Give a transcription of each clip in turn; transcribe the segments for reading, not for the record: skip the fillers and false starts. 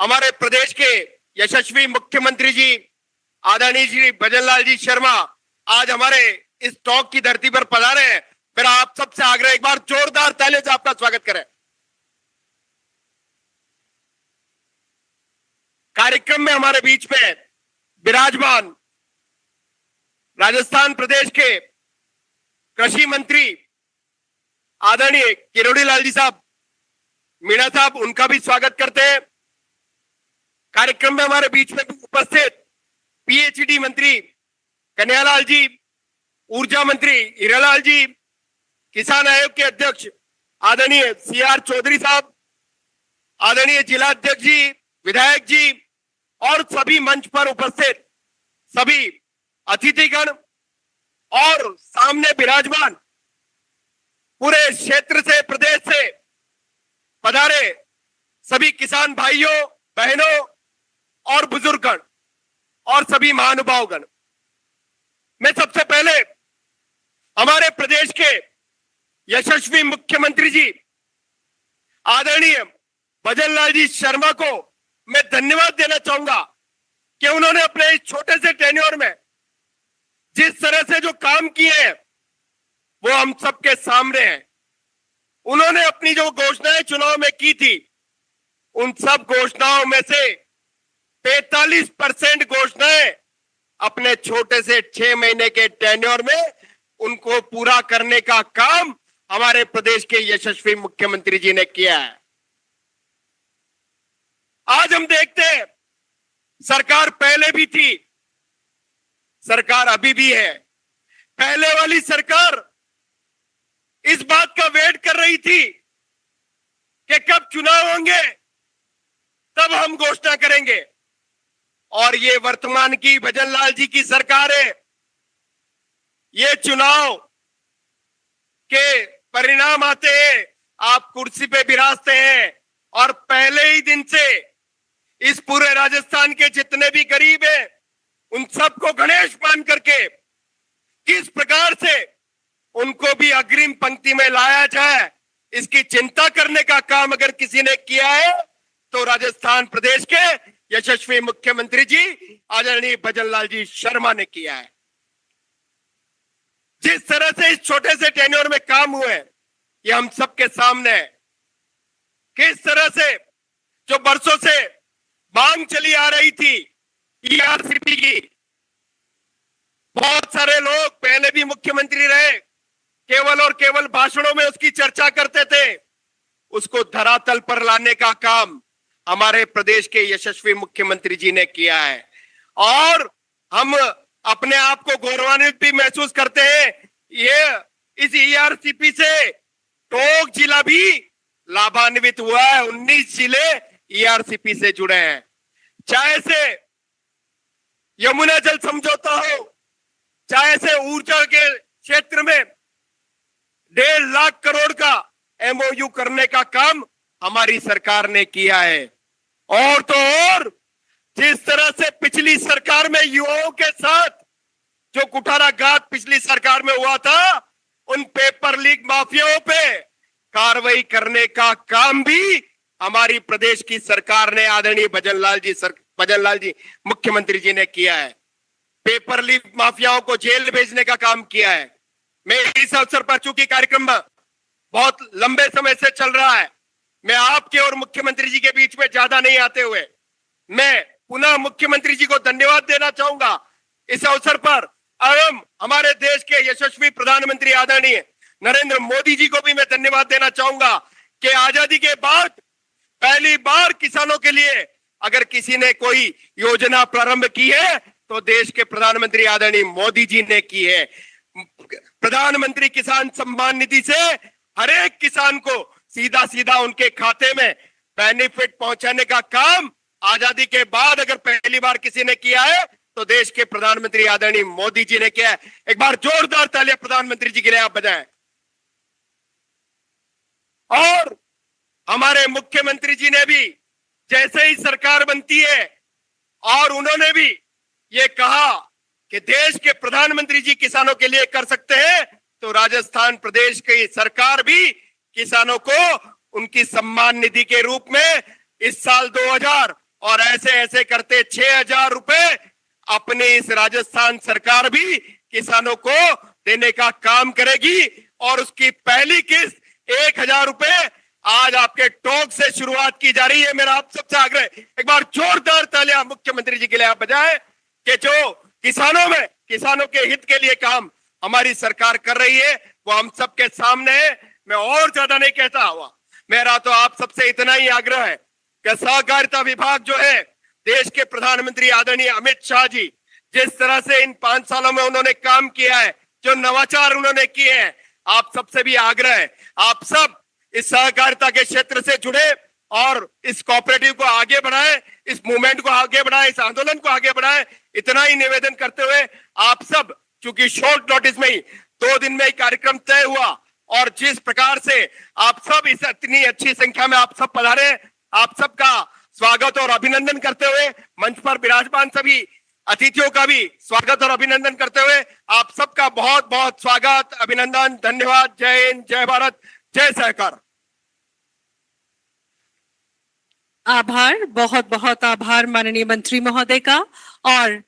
हमारे प्रदेश के यशस्वी मुख्यमंत्री जी आदरणीय श्री भजनलाल जी शर्मा आज हमारे इस टॉक की धरती पर पधारे हैं। मेरा आप सबसे आग्रह, एक बार जोरदार तालियों से आपका स्वागत करें। कार्यक्रम में हमारे बीच में विराजमान राजस्थान प्रदेश के कृषि मंत्री आदरणीय किरोड़ी लाल जी साहब मीणा साहब, उनका भी स्वागत करते हैं। कार्यक्रम में हमारे बीच में उपस्थित पीएचडी मंत्री कन्हैयालाल जी, ऊर्जा मंत्री हीरालाल जी, किसान आयोग के अध्यक्ष आदरणीय सीआर चौधरी साहब, आदरणीय जिला अध्यक्ष जी, विधायक जी और सभी मंच पर उपस्थित सभी अतिथिगण और सामने विराजमान पूरे क्षेत्र से, प्रदेश से पधारे सभी किसान भाइयों बहनों और बुजुर्गगण और सभी महानुभावगण, मैं सबसे पहले हमारे प्रदेश के यशस्वी मुख्यमंत्री जी आदरणीय भजनलाल जी शर्मा को मैं धन्यवाद देना चाहूंगा कि उन्होंने अपने इस छोटे से टेन्योर में जिस तरह से जो काम किए हैं वो हम सबके सामने है। उन्होंने अपनी जो घोषणाएं चुनाव में की थी, उन सब घोषणाओं में से 45% घोषणाएं अपने छोटे से 6 महीने के टेन्योर में उनको पूरा करने का काम हमारे प्रदेश के यशस्वी मुख्यमंत्री जी ने किया है। आज हम देखते हैं सरकार पहले भी थी, सरकार अभी भी है। पहले वाली सरकार इस बात का वेट कर रही थी कि कब चुनाव होंगे तब हम घोषणा करेंगे, और ये वर्तमान की भजनलाल जी की सरकार है। ये चुनाव के परिणाम आते हैं, आप कुर्सी पे विराजते हैं और पहले ही दिन से इस पूरे राजस्थान के जितने भी गरीब हैं उन सबको गणेश मान करके किस प्रकार से उनको भी अग्रिम पंक्ति में लाया जाए, इसकी चिंता करने का काम अगर किसी ने किया है तो राजस्थान प्रदेश के यशस्वी मुख्यमंत्री जी आदरणीय भजनलाल जी शर्मा ने किया है। जिस तरह से इस छोटे से टेन्योर में काम हुए ये हम सबके सामने है। किस तरह से जो बरसों से मांग चली आ रही थी ईआरसीपी की, बहुत सारे लोग पहले भी मुख्यमंत्री रहे, केवल और केवल भाषणों में उसकी चर्चा करते थे, उसको धरातल पर लाने का काम हमारे प्रदेश के यशस्वी मुख्यमंत्री जी ने किया है। और हम अपने आप को गौरवान्वित भी महसूस करते हैं। ये इस ईआरसीपी से टोंक जिला भी लाभान्वित हुआ है। 19 जिले ईआरसीपी से जुड़े हैं। चाहे से यमुना जल समझौता हो, चाहे से ऊर्जा के क्षेत्र में 1.5 लाख करोड़ का एमओयू करने का काम हमारी सरकार ने किया है। और तो और जिस तरह से पिछली सरकार में युवाओं के साथ जो कुठाराघात पिछली सरकार में हुआ था, उन पेपर लीक माफियाओं पे कार्रवाई करने का काम भी हमारी प्रदेश की सरकार ने आदरणीय भजनलाल जी मुख्यमंत्री जी ने किया है। पेपर लीक माफियाओं को जेल भेजने का काम किया है। मैं इस अवसर पर, चूंकि कार्यक्रम बहुत लंबे समय से चल रहा है, मैं आपके और मुख्यमंत्री जी के बीच में ज्यादा नहीं आते हुए मैं पुनः मुख्यमंत्री जी को धन्यवाद देना चाहूंगा इस अवसर पर। एवं हमारे देश के यशस्वी प्रधानमंत्री आदरणीय नरेंद्र मोदी जी को भी मैं धन्यवाद देना चाहूंगा कि आजादी के बाद पहली बार किसानों के लिए अगर किसी ने कोई योजना प्रारंभ की है तो देश के प्रधानमंत्री आदरणीय मोदी जी ने की है। प्रधानमंत्री किसान सम्मान निधि से हर एक किसान को सीधा सीधा उनके खाते में बेनिफिट पहुंचाने का काम आजादी के बाद अगर पहली बार किसी ने किया है तो देश के प्रधानमंत्री आदरणीय मोदी जी ने किया है। एक बार जोरदार तालियां प्रधानमंत्री जी के लिए आप बजाएं। और हमारे मुख्यमंत्री जी ने भी जैसे ही सरकार बनती है और उन्होंने भी ये कहा कि देश के प्रधानमंत्री जी किसानों के लिए कर सकते हैं, तो राजस्थान प्रदेश की सरकार भी किसानों को उनकी सम्मान निधि के रूप में इस साल 2000 और ऐसे ऐसे करते 6,000 रुपए अपनी इस राजस्थान सरकार भी किसानों को देने का काम करेगी। और उसकी पहली किस्त 1,000 रुपए आज आपके टोंक से शुरुआत की जा रही है। मेरा आप सबसे आग्रह, एक बार जोरदार तालियां मुख्यमंत्री जी के लिए आप बजाएं कि जो किसानों के हित के लिए काम हमारी सरकार कर रही है वो हम सबके सामने है। मैं और ज्यादा नहीं कहता हुआ, मेरा तो आप सबसे इतना ही आग्रह है कि सहकारिता विभाग जो है, देश के प्रधानमंत्री आदरणीय अमित शाह जी जिस तरह से इन 5 सालों में उन्होंने काम किया है, जो नवाचार उन्होंने किए हैं, आप सबसे भी आग्रह है आप सब इस सहकारिता के क्षेत्र से जुड़े और इस कोऑपरेटिव को आगे बढ़ाएं, इस मूवमेंट को आगे बढ़ाएं, इस आंदोलन को आगे बढ़ाएं। इतना ही निवेदन करते हुए आप सब, चूंकि शॉर्ट नोटिस में ही 2 दिन में ही कार्यक्रम तय हुआ और जिस प्रकार से आप सब इस इतनी अच्छी संख्या में आप सब पधारे, आप सबका स्वागत और अभिनंदन करते हुए मंच पर विराजमान सभी अतिथियों का भी स्वागत और अभिनंदन करते हुए आप सबका बहुत बहुत स्वागत, अभिनंदन, धन्यवाद। जय हिंद, जय भारत, जय सहकार। आभार, बहुत बहुत आभार माननीय मंत्री महोदय का। और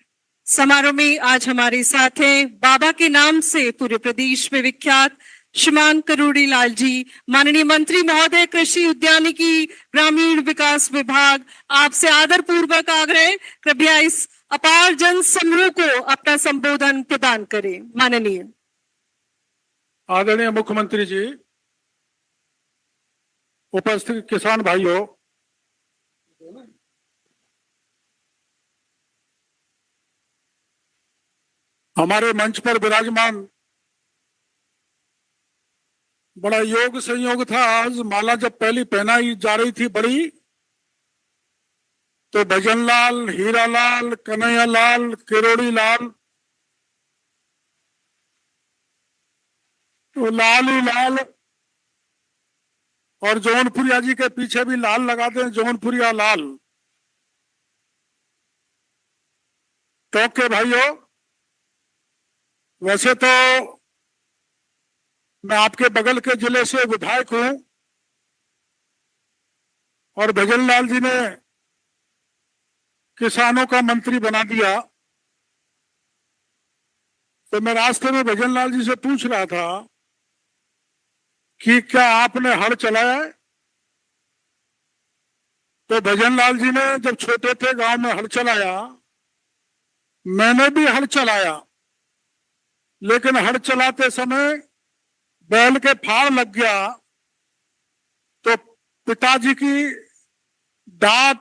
समारोह में आज हमारे साथ हैं बाबा के नाम से पूरे प्रदेश में विख्यात श्रीमान करोड़ी लाल जी, माननीय मंत्री महोदय कृषि उद्यानिकी ग्रामीण विकास विभाग। आपसे आदर पूर्वक आग्रह, कृपया इस अपार जन समूह को अपना संबोधन प्रदान करें। माननीय आदरणीय मुख्यमंत्री जी, उपस्थित किसान भाइयों, हमारे मंच पर विराजमान बड़ा योग संयोग था। आज माला जब पहली पहनाई जा रही थी बड़ी, तो भजनलाल, हीरालाल, कन्हैयालाल, किरोड़ी लाल, तो लाल ही लाल, और जौनपुरिया जी के पीछे भी लाल लगा दें, जौनपुरिया लाल। तो के भाइयों, वैसे तो मैं आपके बगल के जिले से विधायक हूं और भजनलाल जी ने किसानों का मंत्री बना दिया, तो मैं रास्ते में भजनलाल जी से पूछ रहा था कि क्या आपने हल चलाया है? तो भजनलाल जी ने जब छोटे थे गांव में हल चलाया, मैंने भी हल चलाया, लेकिन हल चलाते समय बैल के फाड़ लग गया तो पिताजी की डांट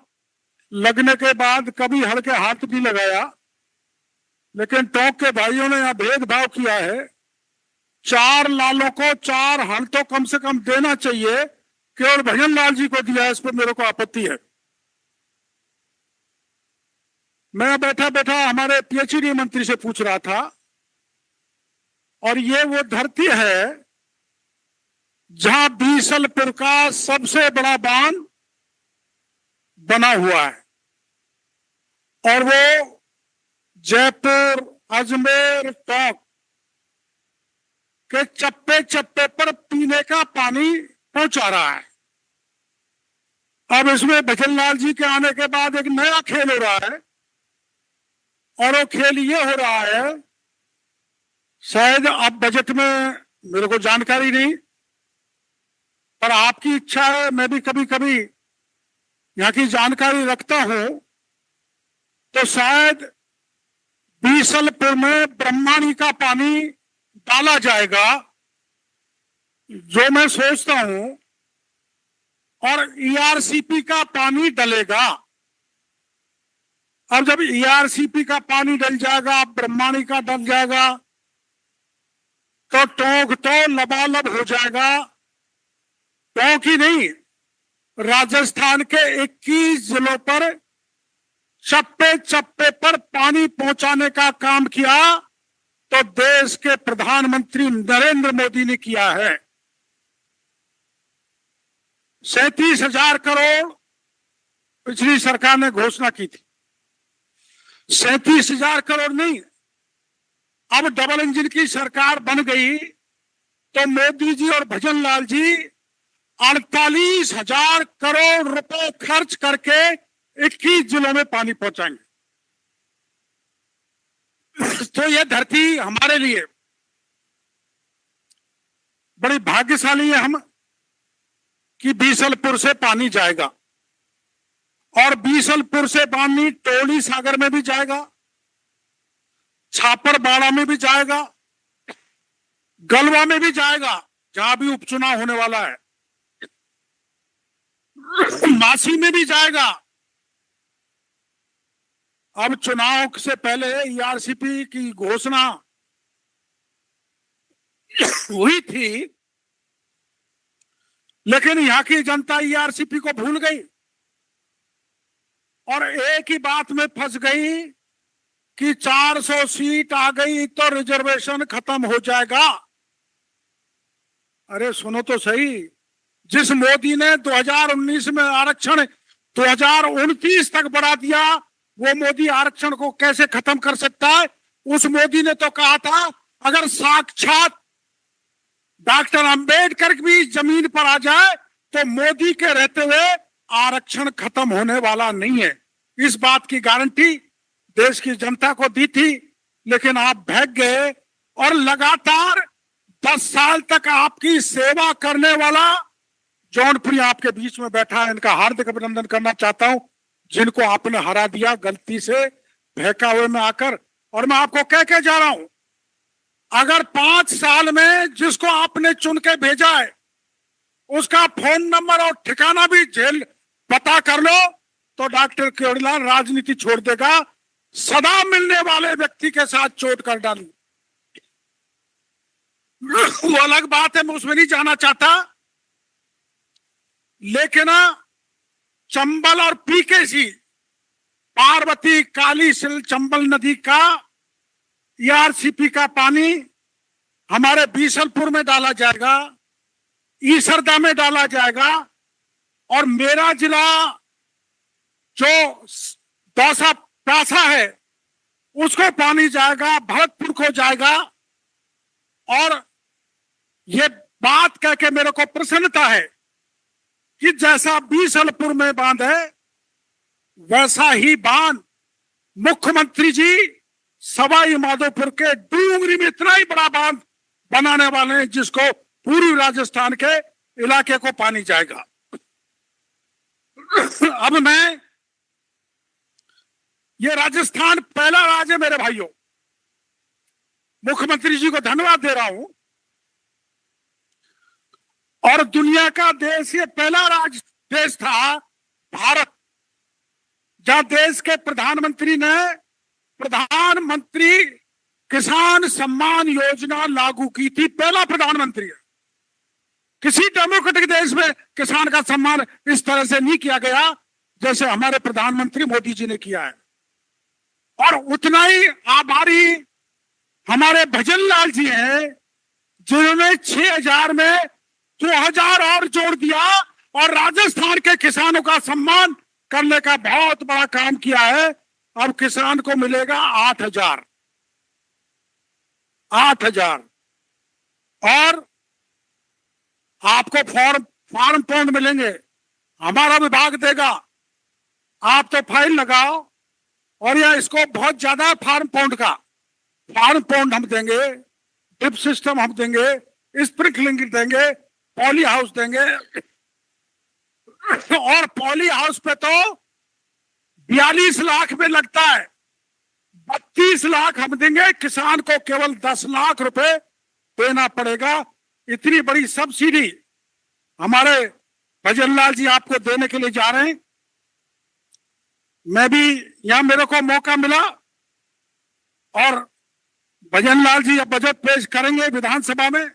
लगने के बाद कभी हल के हाथ भी लगाया। लेकिन टोंक के भाइयों ने यहां भेदभाव किया है, 4 लालों को 4 हल तो कम से कम देना चाहिए, केवल भजनलाल जी को दिया, इस पर मेरे को आपत्ति है। मैं बैठा बैठा हमारे पीएचडी मंत्री से पूछ रहा था, और ये वो धरती है जहां बीसलपुर का सबसे बड़ा बांध बना हुआ है, और वो जयपुर, अजमेर, टोंक के चप्पे चप्पे पर पीने का पानी पहुंचा रहा है। अब इसमें भजनलाल जी के आने के बाद एक नया खेल हो रहा है, और वो खेल ये हो रहा है, शायद अब बजट में मेरे को जानकारी नहीं, पर आपकी इच्छा है, मैं भी कभी कभी यहाँ की जानकारी रखता हूं, तो शायद बीसलपुर में ब्रह्माणी का पानी डाला जाएगा, जो मैं सोचता हूं, और ईआरसीपी का पानी डलेगा। अब जब ईआरसीपी का पानी डल जाएगा, ब्रह्माणी का डल जाएगा, तो टोंक तो लबालब हो जाएगा। टोंक ही नहीं, राजस्थान के 21 जिलों पर चप्पे चप्पे पर पानी पहुंचाने का काम किया तो देश के प्रधानमंत्री नरेंद्र मोदी ने किया है। 37,000 करोड़ पिछली सरकार ने घोषणा की थी, 37,000 करोड़ नहीं, अब डबल इंजन की सरकार बन गई तो मोदी जी और भजनलाल जी 48,000 करोड़ रुपए खर्च करके 21 जिलों में पानी पहुंचाएंगे। तो ये धरती हमारे लिए बड़ी भाग्यशाली है हम कि बीसलपुर से पानी जाएगा, और बीसलपुर से पानी टोली सागर में भी जाएगा, छापरबाड़ा में भी जाएगा, गलवा में भी जाएगा जहां भी उपचुनाव होने वाला है, मासी में भी जाएगा। अब चुनाव से पहले ईआरसीपी की घोषणा हुई थी, लेकिन यहां की जनता ईआरसीपी को भूल गई और एक ही बात में फंस गई कि 400 सीट आ गई तो रिजर्वेशन खत्म हो जाएगा। अरे सुनो तो सही, जिस मोदी ने 2019 में आरक्षण 2029 तक बढ़ा दिया, वो मोदी आरक्षण को कैसे खत्म कर सकता है? उस मोदी ने तो कहा था अगर साक्षात डॉक्टर अंबेडकर भी जमीन पर आ जाए तो मोदी के रहते हुए आरक्षण खत्म होने वाला नहीं है। इस बात की गारंटी देश की जनता को दी थी, लेकिन आप भाग गए और लगातार 10 साल तक आपकी सेवा करने वाला जौनपुरी आपके बीच में बैठा है। इनका हार्दिक अभिनंदन करना चाहता हूं, जिनको आपने हरा दिया गलती से बहकावे में आकर। और मैं आपको कह के जा रहा हूं, अगर 5 साल में जिसको आपने चुन के भेजा है उसका फोन नंबर और ठिकाना भी जेल पता कर लो तो डॉक्टर केवड़ीलाल राजनीति छोड़ देगा। सदा मिलने वाले व्यक्ति के साथ चोट कर डाली, वो अलग बात है, मैं उसमें नहीं जाना चाहता। लेकिन चंबल और पीकेसी, पार्वती काली सिल चंबल नदी का ईआरसीपी का पानी हमारे बीसलपुर में डाला जाएगा, ईसरदा में डाला जाएगा, और मेरा जिला जो दौसा प्यासा है उसको पानी जाएगा, भरतपुर को जाएगा। और ये बात कह के मेरे को प्रसन्नता है कि जैसा बीसलपुर में बांध है वैसा ही बांध मुख्यमंत्री जी सवाई माधोपुर के डूंगरी में इतना ही बड़ा बांध बनाने वाले हैं जिसको पूर्वी राजस्थान के इलाके को पानी जाएगा। अब मैं, ये राजस्थान पहला राज्य है मेरे भाइयों, मुख्यमंत्री जी को धन्यवाद दे रहा हूं, और दुनिया का देश ये पहला देश था भारत जहां देश के प्रधानमंत्री ने प्रधानमंत्री किसान सम्मान योजना लागू की थी। पहला प्रधानमंत्री है। किसी डेमोक्रेटिक देश में किसान का सम्मान इस तरह से नहीं किया गया जैसे हमारे प्रधानमंत्री मोदी जी ने किया है। और उतना ही आभारी हमारे भजन लाल जी हैं जिन्होंने 6000 में 2000 और जोड़ दिया और राजस्थान के किसानों का सम्मान करने का बहुत बड़ा काम किया है। अब किसान को मिलेगा 8000 और आपको फार्म पॉइंट मिलेंगे, हमारा विभाग देगा। आप तो फाइल लगाओ, और या इसको बहुत ज्यादा फार्म पॉइंट हम देंगे, ड्रिप सिस्टम हम देंगे, स्प्रिंकलिंग देंगे, पॉली हाउस देंगे। और पॉली हाउस पे तो 42 लाख में लगता है, 32 लाख हम देंगे। किसान को केवल 10 लाख रुपए देना पड़ेगा। इतनी बड़ी सब्सिडी हमारे भजनलाल जी आपको देने के लिए जा रहे हैं। मैं भी यहां, मेरे को मौका मिला, और भजनलाल जी अब बजट पेश करेंगे विधानसभा में,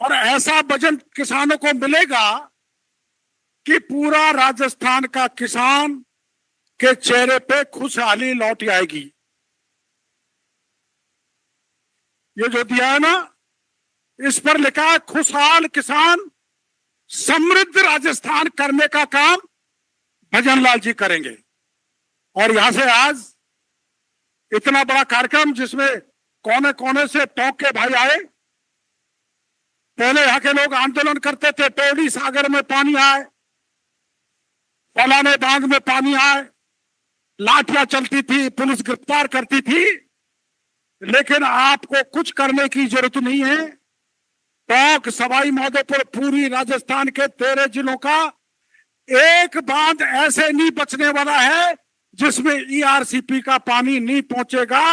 और ऐसा बजट किसानों को मिलेगा कि पूरा राजस्थान का किसान के चेहरे पे खुशहाली लौट आएगी। ये जो दिया है ना, इस पर लिखा है खुशहाल किसान समृद्ध राजस्थान करने का काम भजनलाल जी करेंगे। और यहां से आज इतना बड़ा कार्यक्रम जिसमें कोने कोने से टोंक के भाई आए। पहले यहाँ के लोग आंदोलन करते थे टोली सागर में पानी आए, फलाने बांध में पानी आए, लाठियां चलती थी, पुलिस गिरफ्तार करती थी, लेकिन आपको कुछ करने की जरूरत नहीं है। टोंक, सवाई माधोपुर, पूरी राजस्थान के 13 जिलों का एक बांध ऐसे नहीं बचने वाला है जिसमें ईआरसीपी का पानी नहीं पहुंचेगा।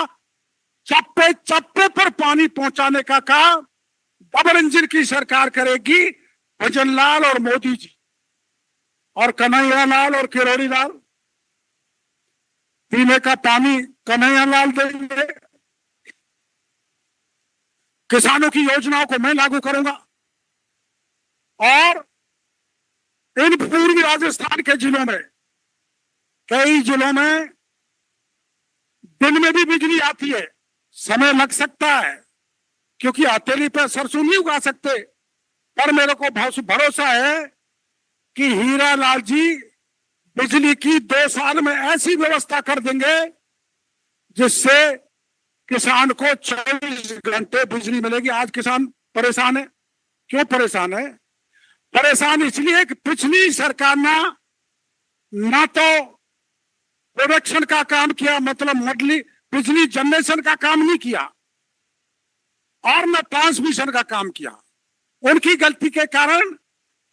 चप्पे चप्पे पर पानी पहुंचाने का काम डबल इंजन की सरकार करेगी। भजन लाल और मोदी जी और कन्हैया लाल और किरोड़ी लाल, पीने का पानी कन्हैया लाल देंगे। किसानों की योजनाओं को मैं लागू करूंगा और इन पूर्वी राजस्थान के जिलों में, कई जिलों में दिन में भी बिजली आती है, समय लग सकता है क्योंकि हथेली पे सरसों नहीं उगा सकते, पर मेरे को भरोसा है कि हीरा लाल जी बिजली की 2 साल में ऐसी व्यवस्था कर देंगे जिससे किसान को 24 घंटे बिजली मिलेगी। आज किसान परेशान है। क्यों परेशान है? परेशान इसलिए कि पिछली सरकार ना तो प्रोडक्शन का काम किया, मतलब बिजली जनरेशन का काम नहीं किया, और न ट्रांसमिशन का काम किया। उनकी गलती के कारण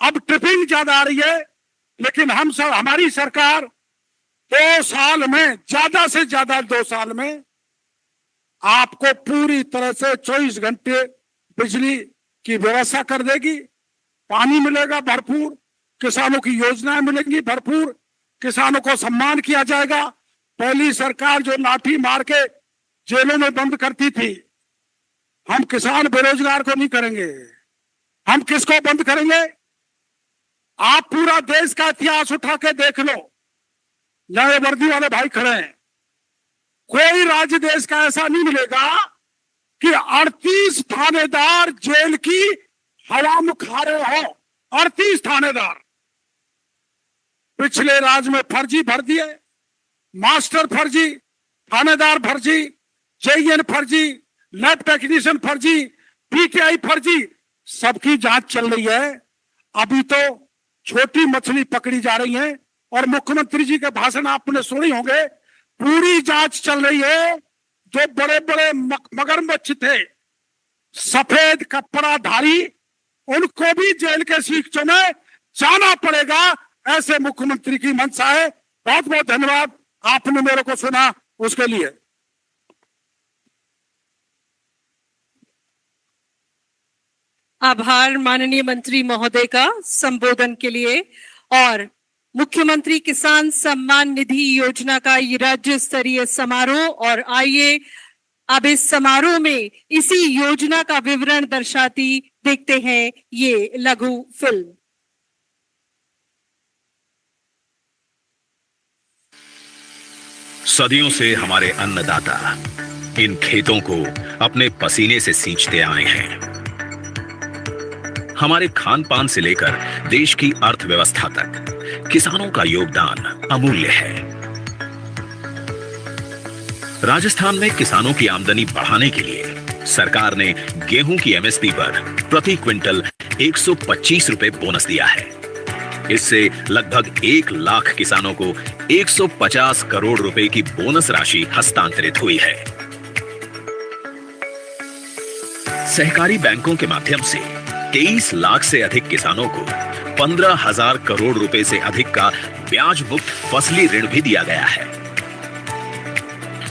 अब ट्रिपिंग ज्यादा आ रही है, लेकिन हमारी सरकार 2 साल में, ज्यादा से ज्यादा 2 साल में आपको पूरी तरह से 24 घंटे बिजली की व्यवस्था कर देगी। पानी मिलेगा भरपूर, किसानों की योजनाएं मिलेंगी भरपूर, किसानों को सम्मान किया जाएगा। पहली सरकार जो लाठी मार के जेलों में बंद करती थी, हम किसान बेरोजगार को नहीं करेंगे। हम किसको बंद करेंगे? आप पूरा देश का इतिहास उठा के देख लो, जहां वर्दी वाले भाई खड़े हैं, कोई राज्य देश का ऐसा नहीं मिलेगा कि 38 थानेदार जेल की हवा में खड़े हो। 38 थानेदार पिछले राज्य में फर्जी भर दिए, मास्टर फर्जी, थानेदार फर्जी, जेईएन फर्जी, लैब टेक्नीशियन फर्जी, पीटीआई फर्जी, सबकी जांच चल रही है। अभी तो छोटी मछली पकड़ी जा रही है और मुख्यमंत्री जी के भाषण आपने सुने होंगे, पूरी जांच चल रही है। जो बड़े बड़े मगरमच्छ थे, सफेद कपड़ाधारी, उनको भी जेल के सीखों में जाना पड़ेगा, ऐसे मुख्यमंत्री की मंशा है। बहुत बहुत धन्यवाद, आपने मेरे को सुना उसके लिए। आभार माननीय मंत्री महोदय का संबोधन के लिए। और मुख्यमंत्री किसान सम्मान निधि योजना का ये राज्य स्तरीय समारोह, और आइए अब इस समारोह में इसी योजना का विवरण दर्शाती देखते हैं ये लघु फिल्म। सदियों से हमारे अन्नदाता इन खेतों को अपने पसीने से सींचते आए हैं। हमारे खान पान से लेकर देश की अर्थव्यवस्था तक किसानों का योगदान अमूल्य है। राजस्थान में किसानों की आमदनी बढ़ाने के लिए सरकार ने गेहूं की एमएसपी पर प्रति क्विंटल 125 रुपए बोनस दिया है। इससे लगभग 1 लाख किसानों को 150 करोड़ रुपए की बोनस राशि हस्तांतरित हुई है। सहकारी बैंकों के माध्यम से 23 लाख से अधिक किसानों को 15,000 करोड़ रुपए से अधिक का ब्याज मुक्त फसली ऋण भी दिया गया है।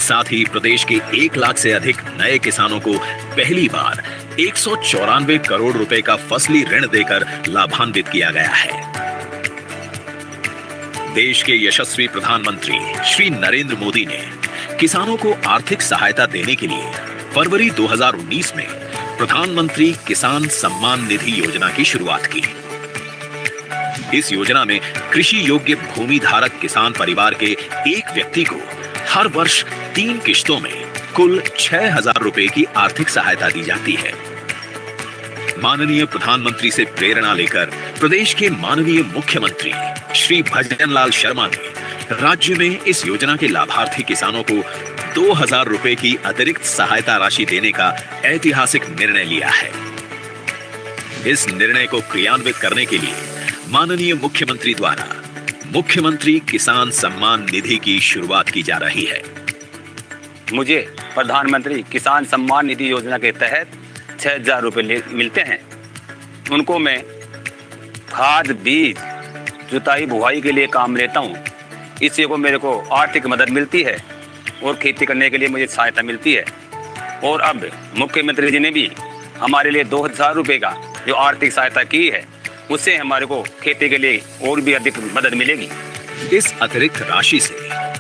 साथ ही प्रदेश के 1 लाख से अधिक नए किसानों को पहली बार 194 करोड़ रुपए का फसली ऋण देकर लाभान्वित किया गया है। देश के यशस्वी प्रधानमंत्री श्री नरेंद्र मोदी ने किसानों को आर्थिक सहायता देने के लिए फरवरी 2019 में प्रधानमंत्री किसान सम्मान निधि योजना की शुरुआत की। इस योजना में कृषि योग्य भूमि धारक किसान परिवार के एक व्यक्ति को हर वर्ष 3 किश्तों में कुल 6,000 रुपए की आर्थिक सहायता दी जाती है। माननीय प्रधानमंत्री से प्रेरणा लेकर प्रदेश के माननीय मुख्यमंत्री श्री भजन लाल शर्मा ने राज्य में इस योजना के लाभार्थी किसानों को 2,000 रुपए की अतिरिक्त सहायता राशि देने का ऐतिहासिक निर्णय लिया है। इस निर्णय को क्रियान्वित करने के लिए माननीय मुख्यमंत्री द्वारा मुख्यमंत्री किसान सम्मान निधि की शुरुआत की जा रही है। मुझे प्रधानमंत्री किसान सम्मान निधि योजना के तहत 6,000 रुपए मिलते हैं। उनको मैं खाद, बीज, जुताई बुआई के लिए काम लेता हूँ। इससे को मेरे को आर्थिक मदद मिलती है और खेती करने के लिए मुझे सहायता मिलती है। और अब मुख्यमंत्री जी ने भी हमारे लिए 2,000 रुपए का जो आर्थिक सहायता की है, उससे हमारे को खेती के लिए और भी अधिक मदद मिलेगी। इस अतिरिक्त राशि से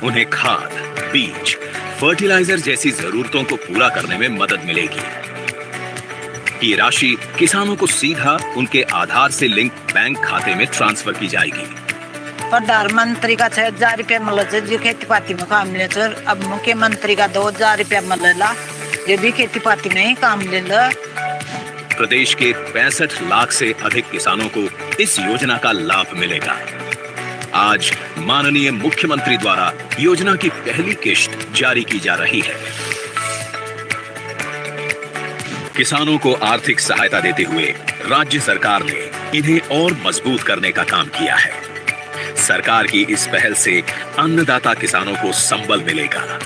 उन्हें खाद, बीज, फर्टिलाइजर जैसी जरूरतों को पूरा करने में मदद मिलेगी। ये राशि किसानों को सीधा उनके आधार से लिंक बैंक खाते में ट्रांसफर की जाएगी। प्रधानमंत्री का 6,000 रुपया मिला जो खेती पाती में काम ले सर। अब मुख्यमंत्री का 2,000 रुपया मिलेला, ये भी खेती पाती में ही काम ले। प्रदेश के 65 लाख से अधिक किसानों को इस योजना का लाभ मिलेगा। आज माननीय मुख्यमंत्री द्वारा योजना की पहली किश्त जारी की जा रही है। किसानों को आर्थिक सहायता देते हुए राज्य सरकार ने इन्हें और मजबूत करने का काम किया है। सरकार की इस पहल से अन्नदाता किसानों को संबल मिलेगा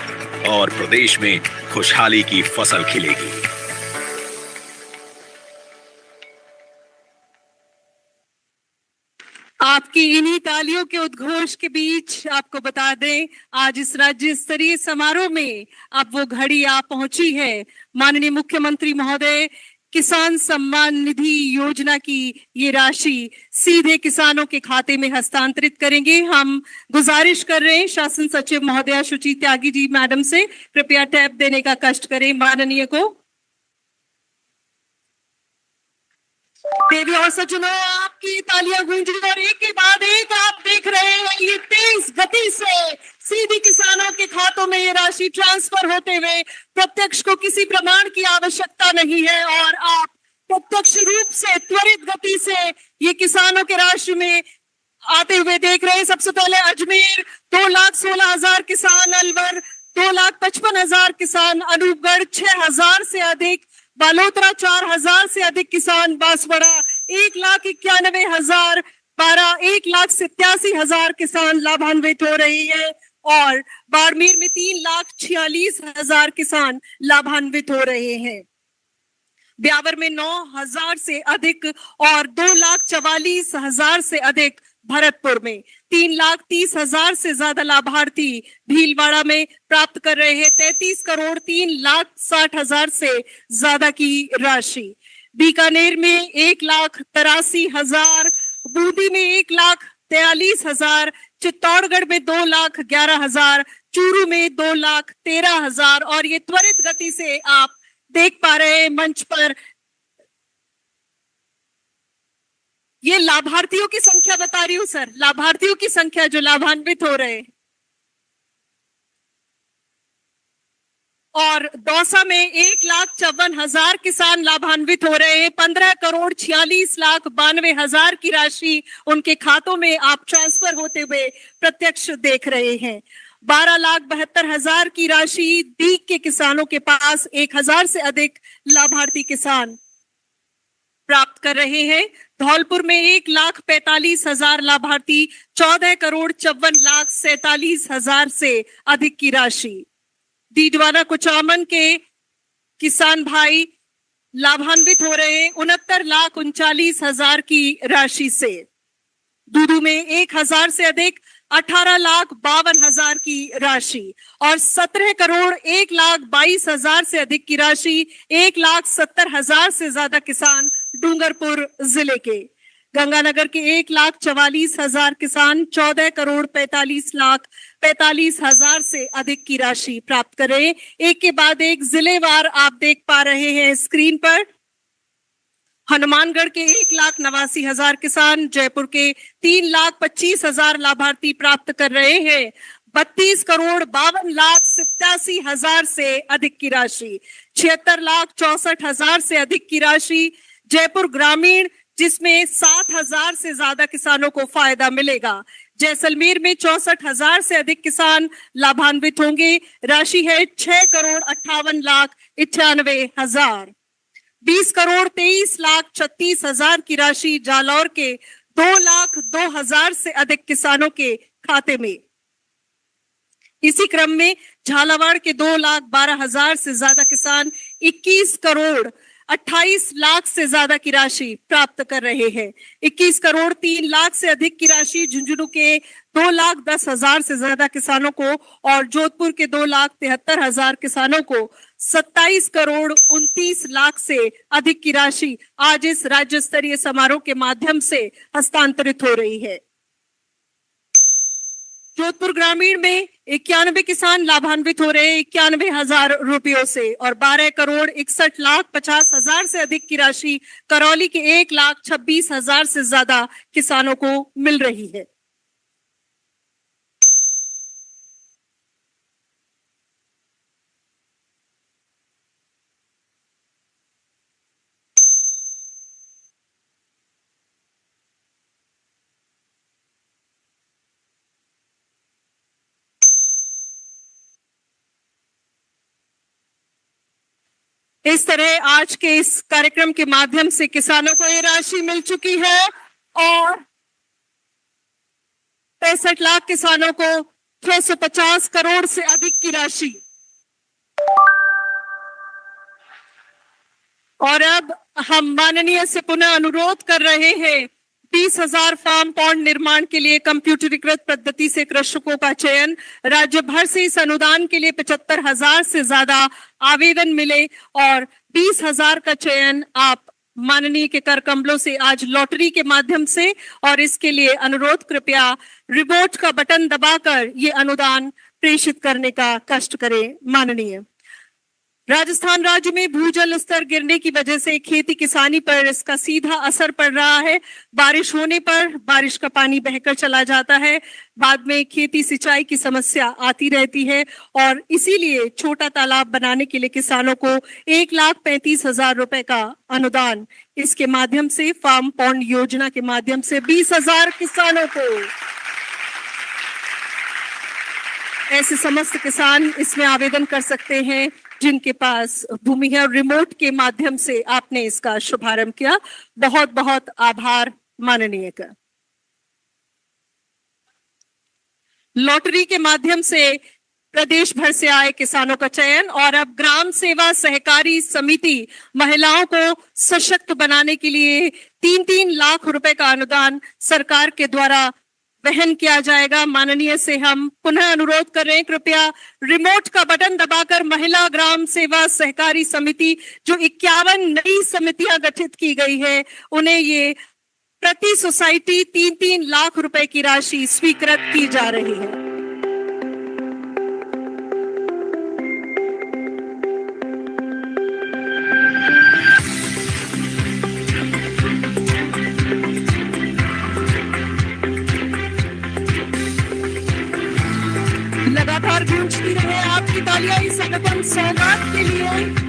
और प्रदेश में खुशहाली की फसल खिलेगी। आपकी इन्हीं तालियों के उद्घोष के बीच आपको बता दें, आज इस राज्य स्तरीय समारोह में अब वो घड़ी आ पहुंची है। माननीय मुख्यमंत्री महोदय किसान सम्मान निधि योजना की ये राशि सीधे किसानों के खाते में हस्तांतरित करेंगे। हम गुजारिश कर रहे हैं शासन सचिव महोदया शुचि त्यागी जी मैडम से, कृपया टैब देने का कष्ट करें माननीय को। देवी और सज्जनों, आपकी तालियां गूंज रही और एक के बाद एक आप देख रहे हैं ये तेज गति से सीधी किसानों के खातों में ये राशि ट्रांसफर होते हुए, प्रत्यक्ष को किसी प्रमाण की आवश्यकता नहीं है और आप प्रत्यक्ष रूप से त्वरित गति से ये किसानों के राशि में आते हुए देख रहे हैं। सबसे पहले अजमेर 2,16,000 किसान, अलवर 2,55,000 किसान, अनूपगढ़ 6,000 से अधिक, बालोतरा 4,000 से अधिक किसान, बांसवाड़ा 1,91,000, 1,87,000 किसान लाभान्वित हो रही है और बाड़मेर में 3,46,000 किसान लाभान्वित हो रहे हैं। ब्यावर में 9,000 से अधिक और 2,44,000 से अधिक, भरतपुर में 3,30,000 से ज्यादा लाभार्थी भीलवाड़ा में प्राप्त कर रहे हैं 33,03,60,000 से ज्यादा की राशि। बीकानेर में 1,83,000, बूंदी में 1,43,000, चित्तौड़गढ़ में 2,11,000, चूरू में 2,13,000 और ये त्वरित गति से आप देख पा रहे हैं मंच पर ये लाभार्थियों की संख्या बता रही हूं सर, लाभार्थियों की संख्या जो लाभान्वित हो रहे हैं। और दौसा में 1,54,000 किसान लाभान्वित हो रहे हैं। 15,46,92,000 की राशि उनके खातों में आप ट्रांसफर होते हुए प्रत्यक्ष देख रहे हैं। 12,72,000 की राशि दीग के किसानों के पास 1,000 से अधिक लाभार्थी किसान प्राप्त कर रहे हैं। धौलपुर में 1,45,000 लाभार्थी, 14,54,47,000 से अधिक की राशि। डीडवाना कुचामन के किसान भाई लाभान्वित हो रहे हैं 69,39,000 की राशि से। दूदू में 1,000 से अधिक 18,52,000 की राशि और 17,01,22,000 से अधिक की राशि 1,70,000 से ज्यादा किसान डूंगरपुर जिले के। गंगानगर के 1,44,000 किसान 14,45,45,000 से अधिक की राशि प्राप्त कर रहे हैं। एक के बाद एक जिलेवार आप देख पा रहे हैं स्क्रीन पर। हनुमानगढ़ के 1,89,000 किसान, जयपुर के 3,25,000 लाभार्थी प्राप्त कर रहे हैं 32,52,87,000 से अधिक की राशि। 76,64,000 से अधिक की राशि जयपुर ग्रामीण, जिसमें 7,000 से ज्यादा किसानों को फायदा मिलेगा। जैसलमेर में 64,000 से अधिक किसान लाभान्वित होंगे। राशि है 6,58,98,000। 20,23,36,000 की राशि जालौर के 2,02,000 से अधिक किसानों के खाते में। इसी क्रम में झालावाड़ के 2,12,000 से ज्यादा किसान 21 करोड़ 28 लाख से ज्यादा की राशि प्राप्त कर रहे हैं। 21 करोड़ 3 लाख से अधिक की राशि झुंझुनू के 2,10,000 से ज्यादा किसानों को और जोधपुर के 2,73,000 किसानों को 27 करोड़ 29 लाख से अधिक की राशि आज इस राज्य स्तरीय समारोह के माध्यम से हस्तांतरित हो रही है। जोधपुर ग्रामीण में 91 किसान लाभान्वित हो रहे हैं 91,000 रुपयों से और 12 करोड़ 61 लाख 50 हजार से अधिक की राशि करौली के 1,26,000 से ज्यादा किसानों को मिल रही है। इस तरह आज के इस कार्यक्रम के माध्यम से किसानों को ये राशि मिल चुकी है और 65 लाख किसानों को 650 करोड़ से अधिक की राशि। और अब हम माननीय से पुनः अनुरोध कर रहे हैं 20,000 फार्म पॉन्ड निर्माण के लिए कंप्यूटरीकृत पद्धति से कृषकों का चयन। राज्य भर से इस अनुदान के लिए 75,000 से ज्यादा आवेदन मिले और 20,000 का चयन आप माननीय के कर कमलों से आज लॉटरी के माध्यम से। और इसके लिए अनुरोध कृपया रिमोट का बटन दबाकर ये अनुदान प्रेषित करने का कष्ट करें माननीय। राजस्थान राज्य में भूजल स्तर गिरने की वजह से खेती किसानी पर इसका सीधा असर पड़ रहा है। बारिश होने पर बारिश का पानी बहकर चला जाता है, बाद में खेती सिंचाई की समस्या आती रहती है और इसीलिए छोटा तालाब बनाने के लिए किसानों को 1,35,000 रुपए का अनुदान इसके माध्यम से फार्म पॉन्ड योजना के माध्यम से 20,000 किसानों को, ऐसे समस्त किसान इसमें आवेदन कर सकते हैं जिनके पास भूमि है। रिमोट के माध्यम से आपने इसका शुभारंभ किया, बहुत बहुत आभार माननीय का। लॉटरी के माध्यम से प्रदेश भर से आए किसानों का चयन और अब ग्राम सेवा सहकारी समिति महिलाओं को सशक्त बनाने के लिए 3-3 लाख रुपए का अनुदान सरकार के द्वारा वहन किया जाएगा। माननीय से हम पुनः अनुरोध कर रहे हैं कृपया रिमोट का बटन दबाकर महिला ग्राम सेवा सहकारी समिति जो 51 नई समितियां गठित की गई है उन्हें ये प्रति सोसाइटी 3-3 लाख रुपए की राशि स्वीकृत की जा रही है। लगातार गूंजती रहे आपकी तालियां इस अनुपम सौगात के लिए।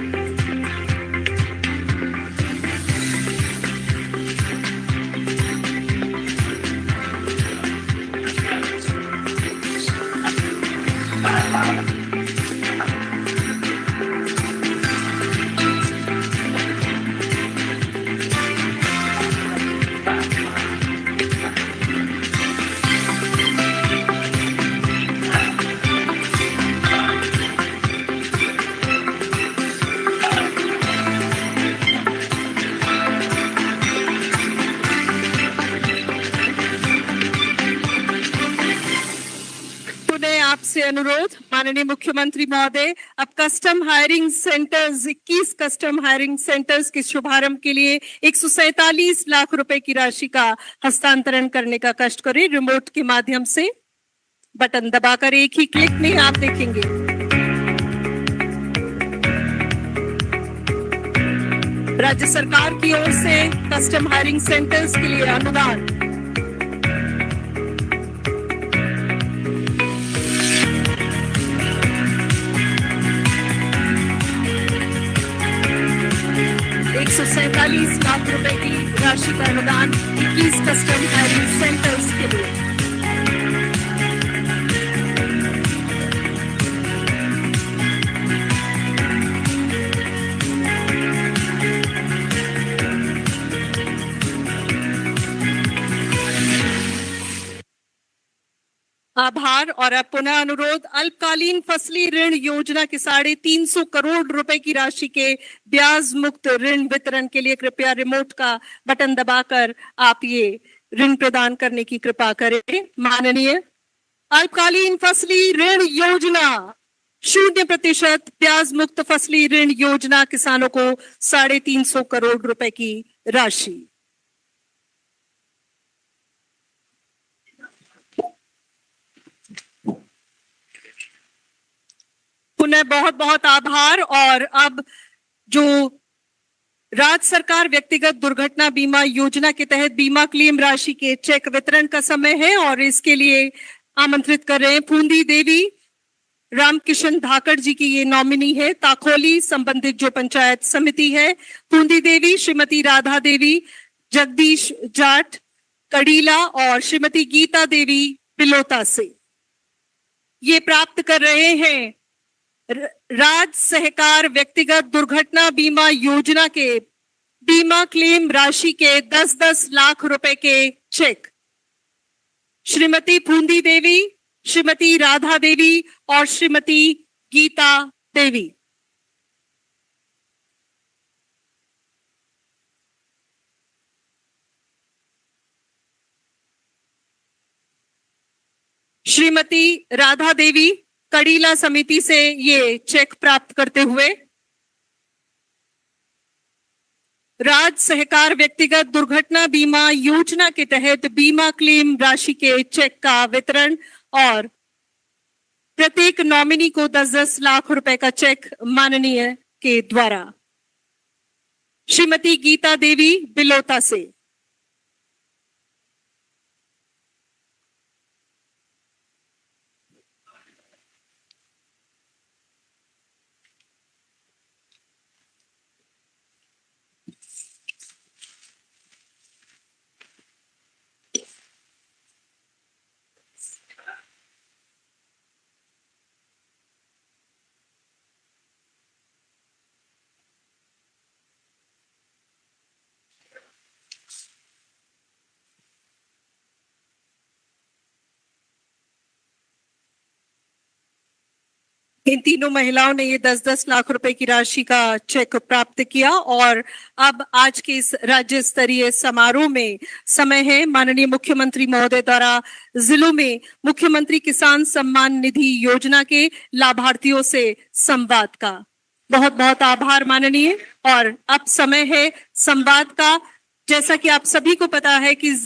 आपसे अनुरोध माननीय मुख्यमंत्री महोदय, अब custom hiring centres 21 custom hiring centres के शुभारंभ के लिए 147 लाख रुपए की राशि का हस्तांतरण करने का कष्ट करें। रिमोट के माध्यम से बटन दबाकर एक ही क्लिक में आप देखेंगे। राज्य सरकार की ओर से कस्टम हायरिंग सेंटर्स के लिए अनुदान 147 लाख रुपए की राशि का अनुदान 21 कस्टम हायरिंग सेंटर्स के लिए। आभार और अब पुनः अनुरोध अल्पकालीन फसली ऋण योजना के 350 करोड़ रुपए की राशि के ब्याज मुक्त ऋण वितरण के लिए कृपया रिमोट का बटन दबाकर आप ये ऋण प्रदान करने की कृपा करें। माननीय अल्पकालीन फसली ऋण योजना 0% ब्याज मुक्त फसली ऋण योजना किसानों को 350 करोड़ रुपए की राशि। पुनः बहुत बहुत आभार और अब जो राज्य सरकार व्यक्तिगत दुर्घटना बीमा योजना के तहत बीमा क्लेम राशि के चेक वितरण का समय है और इसके लिए आमंत्रित कर रहे हैं फूंदी देवी रामकिशन धाकड़ जी की ये नॉमिनी है। ताखोली संबंधित जो पंचायत समिति है, फूंदी देवी, श्रीमती राधा देवी, जगदीश जाट कड़ीला और श्रीमती गीता देवी बिलोता से ये प्राप्त कर रहे हैं राज्य सहकार व्यक्तिगत दुर्घटना बीमा योजना के बीमा क्लेम राशि के 10-10 लाख रुपए के चेक। श्रीमती फूंदी देवी, श्रीमती राधा देवी और श्रीमती गीता देवी। श्रीमती राधा देवी कड़ीला समिति से ये चेक प्राप्त करते हुए राज्य सहकार व्यक्तिगत दुर्घटना बीमा योजना के तहत बीमा क्लेम राशि के चेक का वितरण और प्रत्येक नॉमिनी को 10-10 लाख रुपए का चेक माननीय के द्वारा। श्रीमती गीता देवी बिलोता से इन तीनों महिलाओं ने ये 10-10 लाख रुपए की राशि का चेक प्राप्त किया और अब आज के इस राज्य स्तरीय समारोह में समय है माननीय मुख्यमंत्री महोदय द्वारा जिलों में मुख्यमंत्री किसान सम्मान निधि योजना के लाभार्थियों से संवाद का। बहुत बहुत आभार माननीय। और अब समय है संवाद का। जैसा कि आप सभी को पता है कि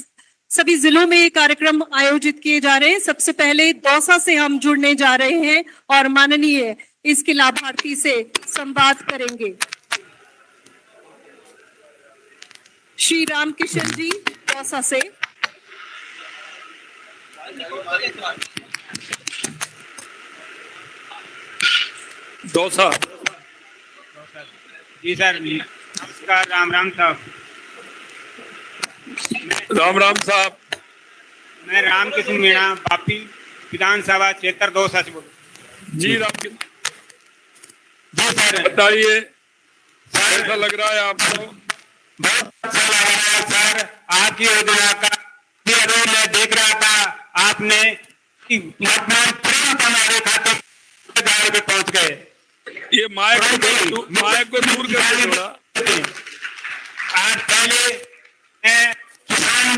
सभी जिलों में ये कार्यक्रम आयोजित किए जा रहे हैं। सबसे पहले दौसा से हम जुड़ने जा रहे हैं और माननीय इसके लाभार्थी से संवाद करेंगे। श्री रामकिशन जी दौसा से। दौसा जी सर, नमस्कार। राम राम साहब। राम राम साहब। मैं रामकिशन मीणा, बापी विधानसभा क्षेत्र दौसा से बोल। जी रामकिशन जी सर, बताइए कैसा लग रहा है आपको? बहुत अच्छा लग रहा है सर। आपकी योजना का मैं देख रहा था, आपने कि तुरंत हमारे खाते पे पहुंच गए। ये माइक को दूर कर दे थोड़ा। आज पहले किसान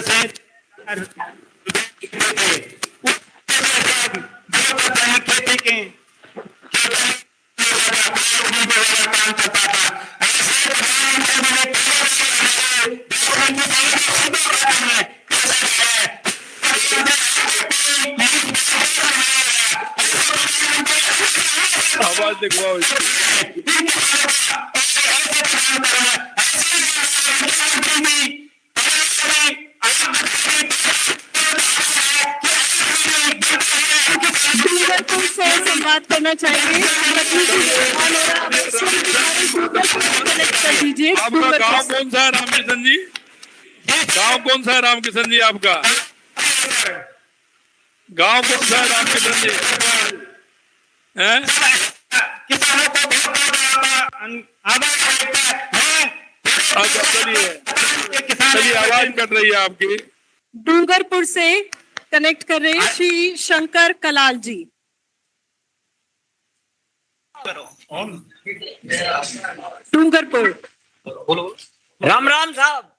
से खेती के काम करता था। आवाज दिखवाओ। संवाद करना चाहेंगे। कर दीजिए। आपका गांव कौन सा है रामकिशन जी? गांव कौन सा है रामकिशन जी? आपका गांव कौन सा है रामकिशन जी? हैं? अच्छा चलिए, आवाज कट रही है आपकी। डूंगरपुर से कनेक्ट कर रहे हैं श्री शंकर कलाल जी। डूंगरपुर। राम राम साहब।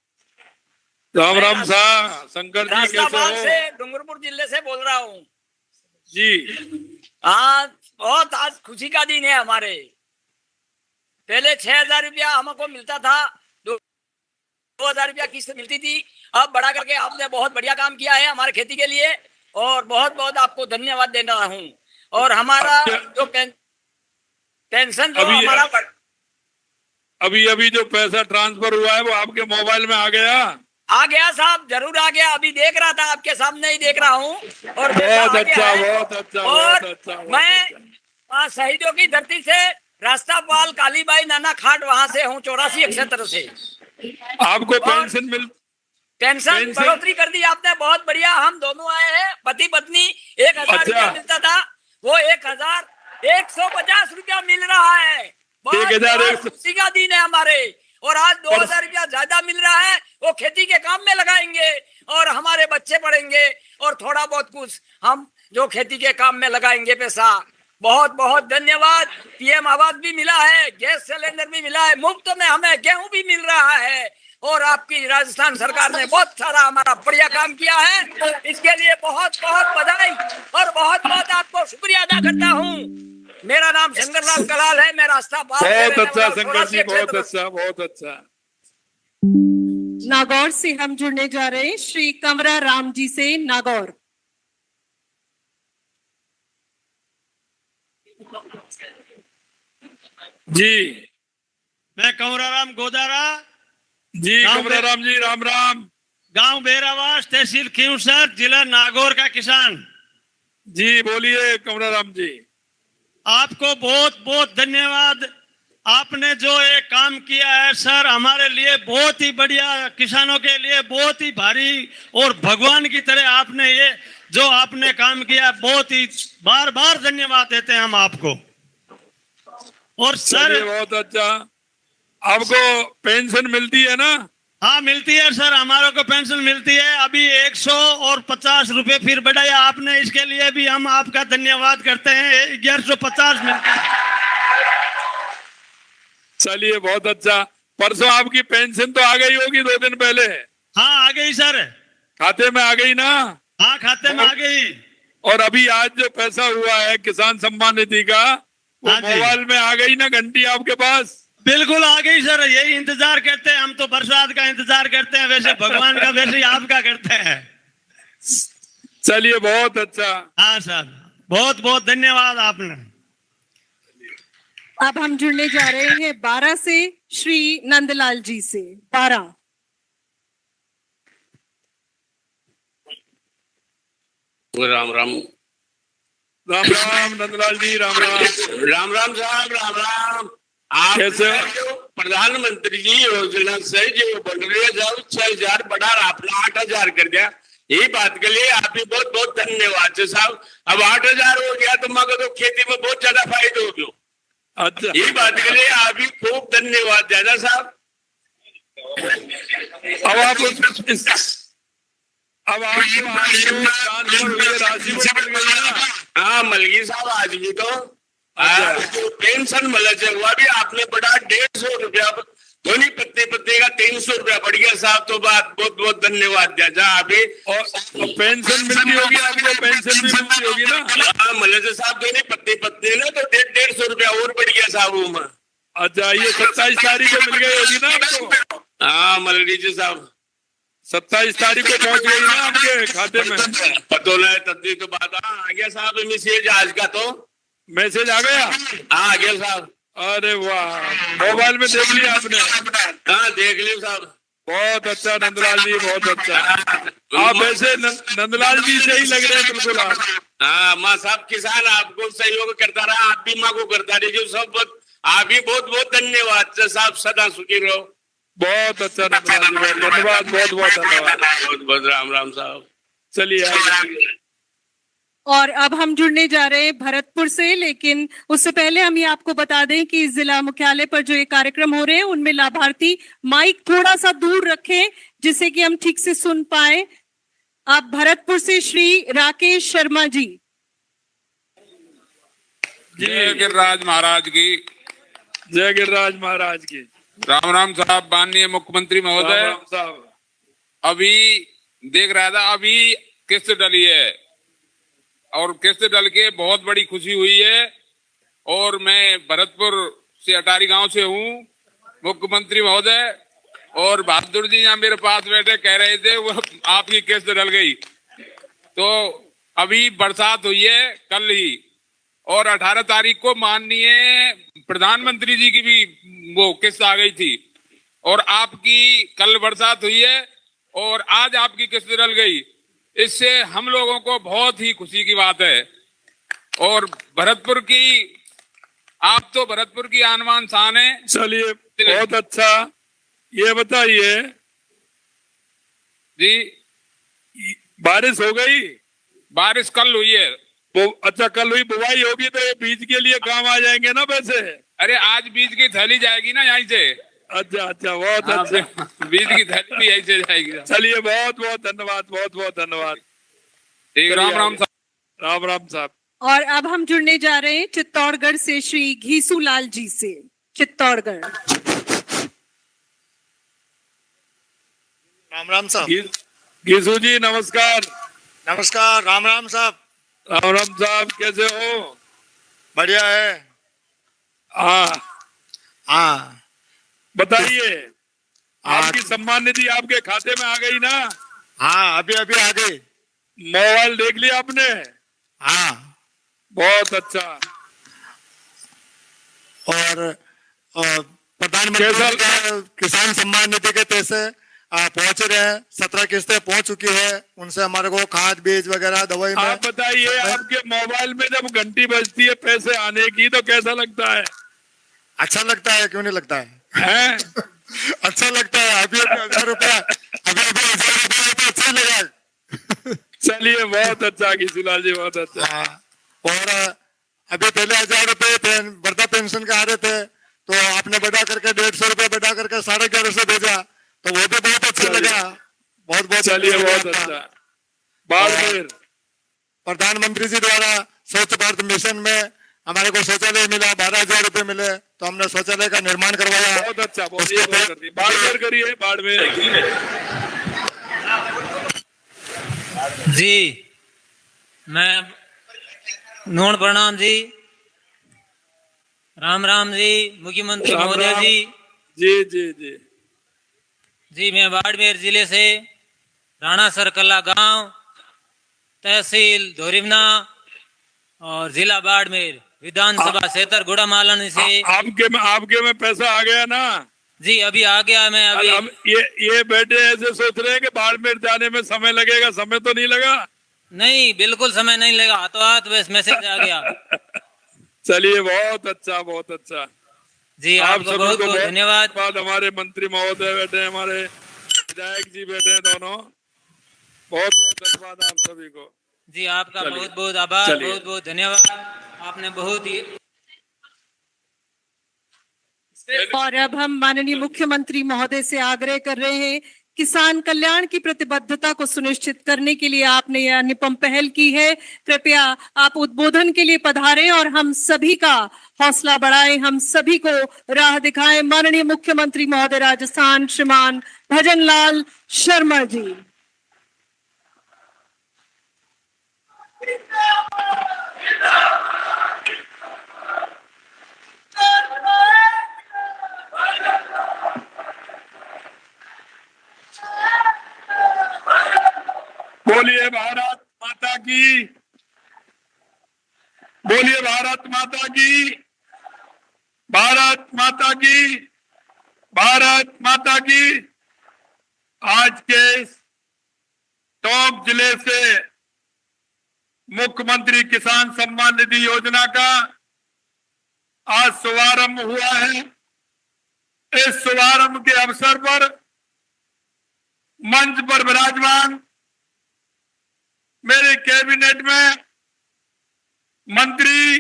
राम राम साहब, शंकर जी कैसे रास्ताबाद से हो? डूंगरपुर जिले से बोल रहा हूँ जी। हाँ, बहुत आज खुशी का दिन है हमारे। पहले 6,000 रुपया हमको मिलता था, 2,000 रुपया किस्त मिलती थी। अब बढ़ा करके आपने बहुत बढ़िया काम किया है हमारे खेती के लिए और बहुत बहुत आपको धन्यवाद देना हूँ। और हमारा जो पेंशन जो हमारा अभी जो पैसा ट्रांसफर हुआ है वो आपके मोबाइल में आ गया साहब, जरूर आ गया। अभी देख रहा था, आपके सामने ही देख रहा हूँ। और बहुत अच्छा, बहुत अच्छा, और बहुत अच्छा। मैं शहीदों की धरती से रास्तापाल कालीबाई नाना खाट वहां से हूँ, 84 क्षेत्र से। आपको पेंशन पेंशन बढ़ोतरी कर दी आपने, बहुत बढ़िया। हम दोनों आए हैं पति पत्नी, 1,000 रुपया मिलता था, वो 1,150 रुपया मिल रहा है। बहुत खुशी का दिन है हमारे। और आज 2,000 रुपया ज्यादा मिल रहा है, वो खेती के काम में लगाएंगे और हमारे बच्चे पढ़ेंगे और थोड़ा बहुत कुछ हम जो खेती के काम में लगाएंगे पैसा। बहुत बहुत धन्यवाद। पीएम आवास भी मिला है, गैस सिलेंडर भी मिला है, मुफ्त में हमें गेहूं भी मिल रहा है। और आपकी राजस्थान सरकार ने बहुत सारा हमारा बढ़िया काम किया है, इसके लिए बहुत बहुत बधाई और बहुत बहुत आपको शुक्रिया अदा करता हूँ। मेरा नाम शंकरलाल कलाल है, मैं रास्तापाल। बहुत अच्छा शंकर जी, बहुत अच्छा, बहुत अच्छा। नागौर से हम जुड़ने जा रहे हैं श्री कंवरा राम जी से, नागौर। जी, मैं कंवरा राम गोदारा जी, कंवरा राम जी, राम राम। गांव बेरावास, तहसील खींवसर, जिला नागौर का किसान। जी बोलिए कंवरा राम जी। आपको बहुत बहुत धन्यवाद। आपने जो ये काम किया है सर, हमारे लिए बहुत ही बढ़िया, किसानों के लिए बहुत ही भारी और भगवान की तरह आपने ये जो आपने काम किया, बहुत ही बार बार धन्यवाद देते हैं हम आपको। और सर बहुत अच्छा। आपको पेंशन मिलती है ना? हाँ मिलती है सर, हमारे को पेंशन मिलती है। अभी 150 रुपए फिर बढ़ाया आपने, इसके लिए भी हम आपका धन्यवाद करते हैं। 1150 मिलती है। चलिए बहुत अच्छा। परसों आपकी पेंशन तो आ गई होगी 2 दिन पहले? हाँ आ गई सर, खाते में आ गई ना? हाँ खाते में आ गई। और अभी आज जो पैसा हुआ है किसान सम्मान निधि का, वो मोबाइल में आ गई ना घंटी आपके पास? बिल्कुल आ गई सर, यही इंतजार करते हैं हम तो, बरसात का इंतजार करते हैं, वैसे भगवान का वैसे ही आपका करते हैं। चलिए बहुत अच्छा। हाँ सर, बहुत बहुत धन्यवाद आपने। अब हम जुड़ने जा रहे हैं 12 से श्री नंदलाल जी से, 12। राम राम। राम राम नंदलाल जी, राम राम। राम राम साहब, राम राम। आप कैसे? जो प्रधानमंत्री जी योजना से जो बन रही है, 6,000 बढ़ा आपने 8,000 कर दिया, यही बात के लिए आप भी बहुत बहुत धन्यवाद साहब। अब 8,000 हो गया तो मगर तो खेती में बहुत ज्यादा फायदा हो गया। अच्छा, यही बात के लिए आप भी खूब धन्यवाद ज्यादा साहब। अब आप राशि हाँ मलगी साहब, आज भी तो जो पेंशन मिला है वह भी आपने बढ़ा 150 रुपया, दोनों पत्ते का 300 रुपया बढ़ गया साहब। तो बात बहुत बहुत धन्यवाद जा अभी। और पेंशन मिलती होगी आपको, पेंशन भी मिलती होगी ना? हाँ मलज साहब, दोनों पत्ते ना तो 150 रुपया और बढ़ गया साहब वो। अच्छा, ये 27 तारीख को मिल गई होगी ना आपको? हाँ मलगी जी साहब, 27 तारीख को पहुंच गई ना आपके खाते में? पतो नहीं तभी तो बात। आ गया साहब मैसेज आज का, तो मैसेज आ गया? आ गया साहब। अरे वाह, मोबाइल में देख लिया आपने? हाँ देख लिया साहब। बहुत अच्छा नंदलाल जी, बहुत अच्छा। आप वैसे नंदलाल जी से ही लग रहे हैं बिल्कुल आप। हाँ माँ साहब, किसान आपको सहयोग करता रहा, आप भी माँ को करता रहिए सब। आप भी बहुत बहुत धन्यवाद साहब, सदा सुखी रहो। बहुत अच्छा नंदलाल जी, बहुत धन्यवाद, बहुत बहुत धन्यवाद। बहुत बहुत राम राम साहब। चलिए। और अब हम जुड़ने जा रहे हैं भरतपुर से, लेकिन उससे पहले हम ये आपको बता दें कि जिला मुख्यालय पर जो ये कार्यक्रम हो रहे हैं उनमें लाभार्थी माइक थोड़ा सा दूर रखें जिससे कि हम ठीक से सुन पाए। अब भरतपुर से श्री राकेश शर्मा जी। जय गिरिराज महाराज की। जय गिरिराज महाराज की। राम राम साहब। माननीय मुख्यमंत्री महोदय साहब, अभी देख रहा था, अभी किस्त डली है और किस्त डल के बहुत बड़ी खुशी हुई है। और मैं भरतपुर से अटारी गांव से हूँ। मुख्यमंत्री महोदय और बहादुर जी यहाँ मेरे पास बैठे कह रहे थे वो आपकी किस्त डल गई। तो अभी बरसात हुई है कल ही, और 18 तारीख को माननीय प्रधानमंत्री जी की भी वो किस्त आ गई थी, और आपकी कल बरसात हुई है और आज आपकी किस्त डल गई। इससे हम लोगों को बहुत ही खुशी की बात है। और भरतपुर की, आप तो भरतपुर की आन बान शान है। चलिए बहुत अच्छा। ये बताइए जी, बारिश हो गई? बारिश कल हुई है। अच्छा, कल हुई, बुवाई होगी तो ये बीज के लिए काम आ जाएंगे ना पैसे? अरे आज बीज की थैली जाएगी ना यहीं से। अच्छा अच्छा, बहुत अच्छा। बीज की थैली भी यहीं से जाएगी। चलिए बहुत बहुत धन्यवाद, बहुत बहुत धन्यवाद। ठीक, राम राम साहब। राम राम साहब। और अब हम जुड़ने जा रहे हैं चित्तौड़गढ़ से श्री घीसू लाल जी से। चित्तौड़गढ़। राम राम साहब। घीसू जी नमस्कार। नमस्कार। राम राम साहब। राम राम साहब, कैसे हो? बढ़िया है। हाँ बताइए, आपकी सम्मान निधि आपके खाते में आ गई ना? हाँ, अभी अभी आ गई। मोबाइल देख लिया आपने? हाँ, बहुत अच्छा। और प्रधानमंत्री का किसान सम्मान निधि के पैसे पहुंच रहे हैं। 17 किस्तें पहुंच चुकी है। उनसे हमारे को खाद बीज वगैरह दवाई में। आप बताइए, आपके मोबाइल में जब घंटी बजती है पैसे आने की तो कैसा लगता है? अच्छा लगता है, क्यों नहीं लगता है? अच्छा लगता है। अभी 1000 रुपया, अभी 1000 रुपया तो अच्छा लगा। चलिए बहुत अच्छा घीसूलाल जी, बहुत अच्छा। और अभी पहले 1000 रुपये वृद्धा पेंशन के आ रहे थे, तो आपने बढ़ा करके 150 रुपये बढ़ा करके 1150 भेजा, तो वो भी बहुत अच्छा लगा। बहुत बहुत चलिए बहुत अच्छा। बाड़मेर प्रधानमंत्री जी द्वारा स्वच्छ भारत मिशन में हमारे को शौचालय मिला, 12,000 रुपये मिले, तो हमने शौचालय का निर्माण करवाया। बहुत अच्छा। बाड़मेर करिए, बाड़मेर। जी मैं नोन प्रणाम जी। राम राम जी मुख्यमंत्री महोदय जी। जी जी जी जी मैं बाड़मेर जिले से राणा सरकला गांव, तहसील धोरिमना और जिला बाड़मेर, विधानसभा क्षेत्र गुड़ामालन से। आपके में पैसा आ गया ना? जी अभी आ गया। मैं अभी हम ये बैठे ऐसे सोच रहे हैं कि बाड़मेर जाने में समय लगेगा। समय तो नहीं लगा? नहीं, बिल्कुल समय नहीं लगा, हाथों हाथ बस मैसेज आ गया। चलिए बहुत अच्छा, बहुत अच्छा जी। आपको बहुत बहुत धन्यवाद। हमारे मंत्री महोदय बैठे हैं, हमारे विधायक जी बैठे हैं, दोनों। बहुत बहुत धन्यवाद आप सभी को। जी आपका बहुत बहुत आभार, बहुत बहुत धन्यवाद। आपने बहुत ही। और अब हम माननीय मुख्यमंत्री महोदय से आग्रह कर रहे हैं, किसान कल्याण की प्रतिबद्धता को सुनिश्चित करने के लिए आपने यह अनुपम पहल की है। कृपया आप उद्बोधन के लिए पधारें और हम सभी का हौसला बढ़ाएं, हम सभी को राह दिखाएं। माननीय मुख्यमंत्री महोदय राजस्थान श्रीमान भजनलाल शर्मा जी। बोलिए भारत माता की, बोलिए भारत माता की, भारत माता की, भारत माता की। आज के टोंक जिले से मुख्यमंत्री किसान सम्मान निधि योजना का आज शुभारंभ हुआ है। इस शुभारंभ के अवसर पर मंच पर विराजमान मेरे कैबिनेट में मंत्री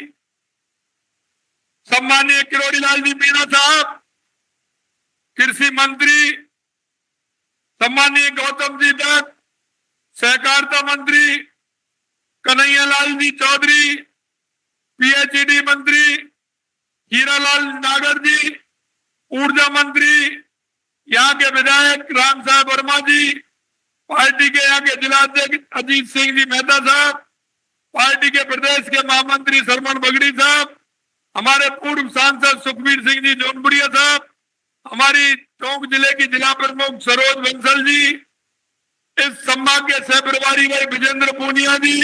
सम्मानीय किरोड़ी लाल जी मीणा साहब, कृषि मंत्री सम्मानीय गौतम जी तक, सहकारिता मंत्री कन्हैयालाल जी चौधरी, पीएचईडी मंत्री हीरालाल नागर जी, ऊर्जा मंत्री यहाँ के विधायक राम साहब वर्मा जी, पार्टी के यहाँ के जिलाध्यक्ष अजीत सिंह जी मेहता साहब, पार्टी के प्रदेश के महामंत्री सरमन बगड़ी साहब, हमारे पूर्व सांसद सुखबीर सिंह जी जौनपुरिया साहब, हमारी टोंक जिले की जिला प्रमुख सरोज बंसल जी, इस सम्मान के सह प्रभारी भाई विजेंद्र पूनिया जी,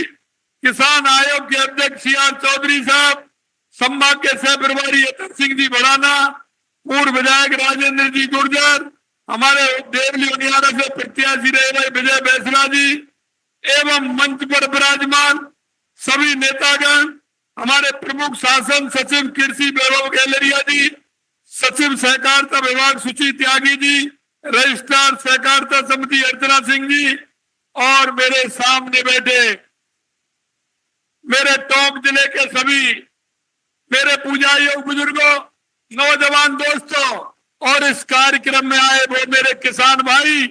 किसान आयोग के अध्यक्ष सीआर चौधरी साहब, सम्मान के सह प्रभारी यतन सिंह जी बढ़ाना, पूर्व विधायक राजेंद्र जी गुर्जर, हमारे देवली उनियारा से प्रत्याशी रहे भाई विजय बैसला जी, एवं मंच पर विराजमान सभी नेतागण, हमारे प्रमुख शासन सचिव कृषि वैभव गैलेरिया जी, सचिव सहकारिता विभाग सुची त्यागी जी, रजिस्ट्रार सहकारिता समिति अर्चना सिंह जी, और मेरे सामने बैठे मेरे टोंक जिले के सभी मेरे पूजाइयों, बुजुर्गों, नौजवान दोस्तों, और इस कार्यक्रम में आए वो मेरे किसान भाई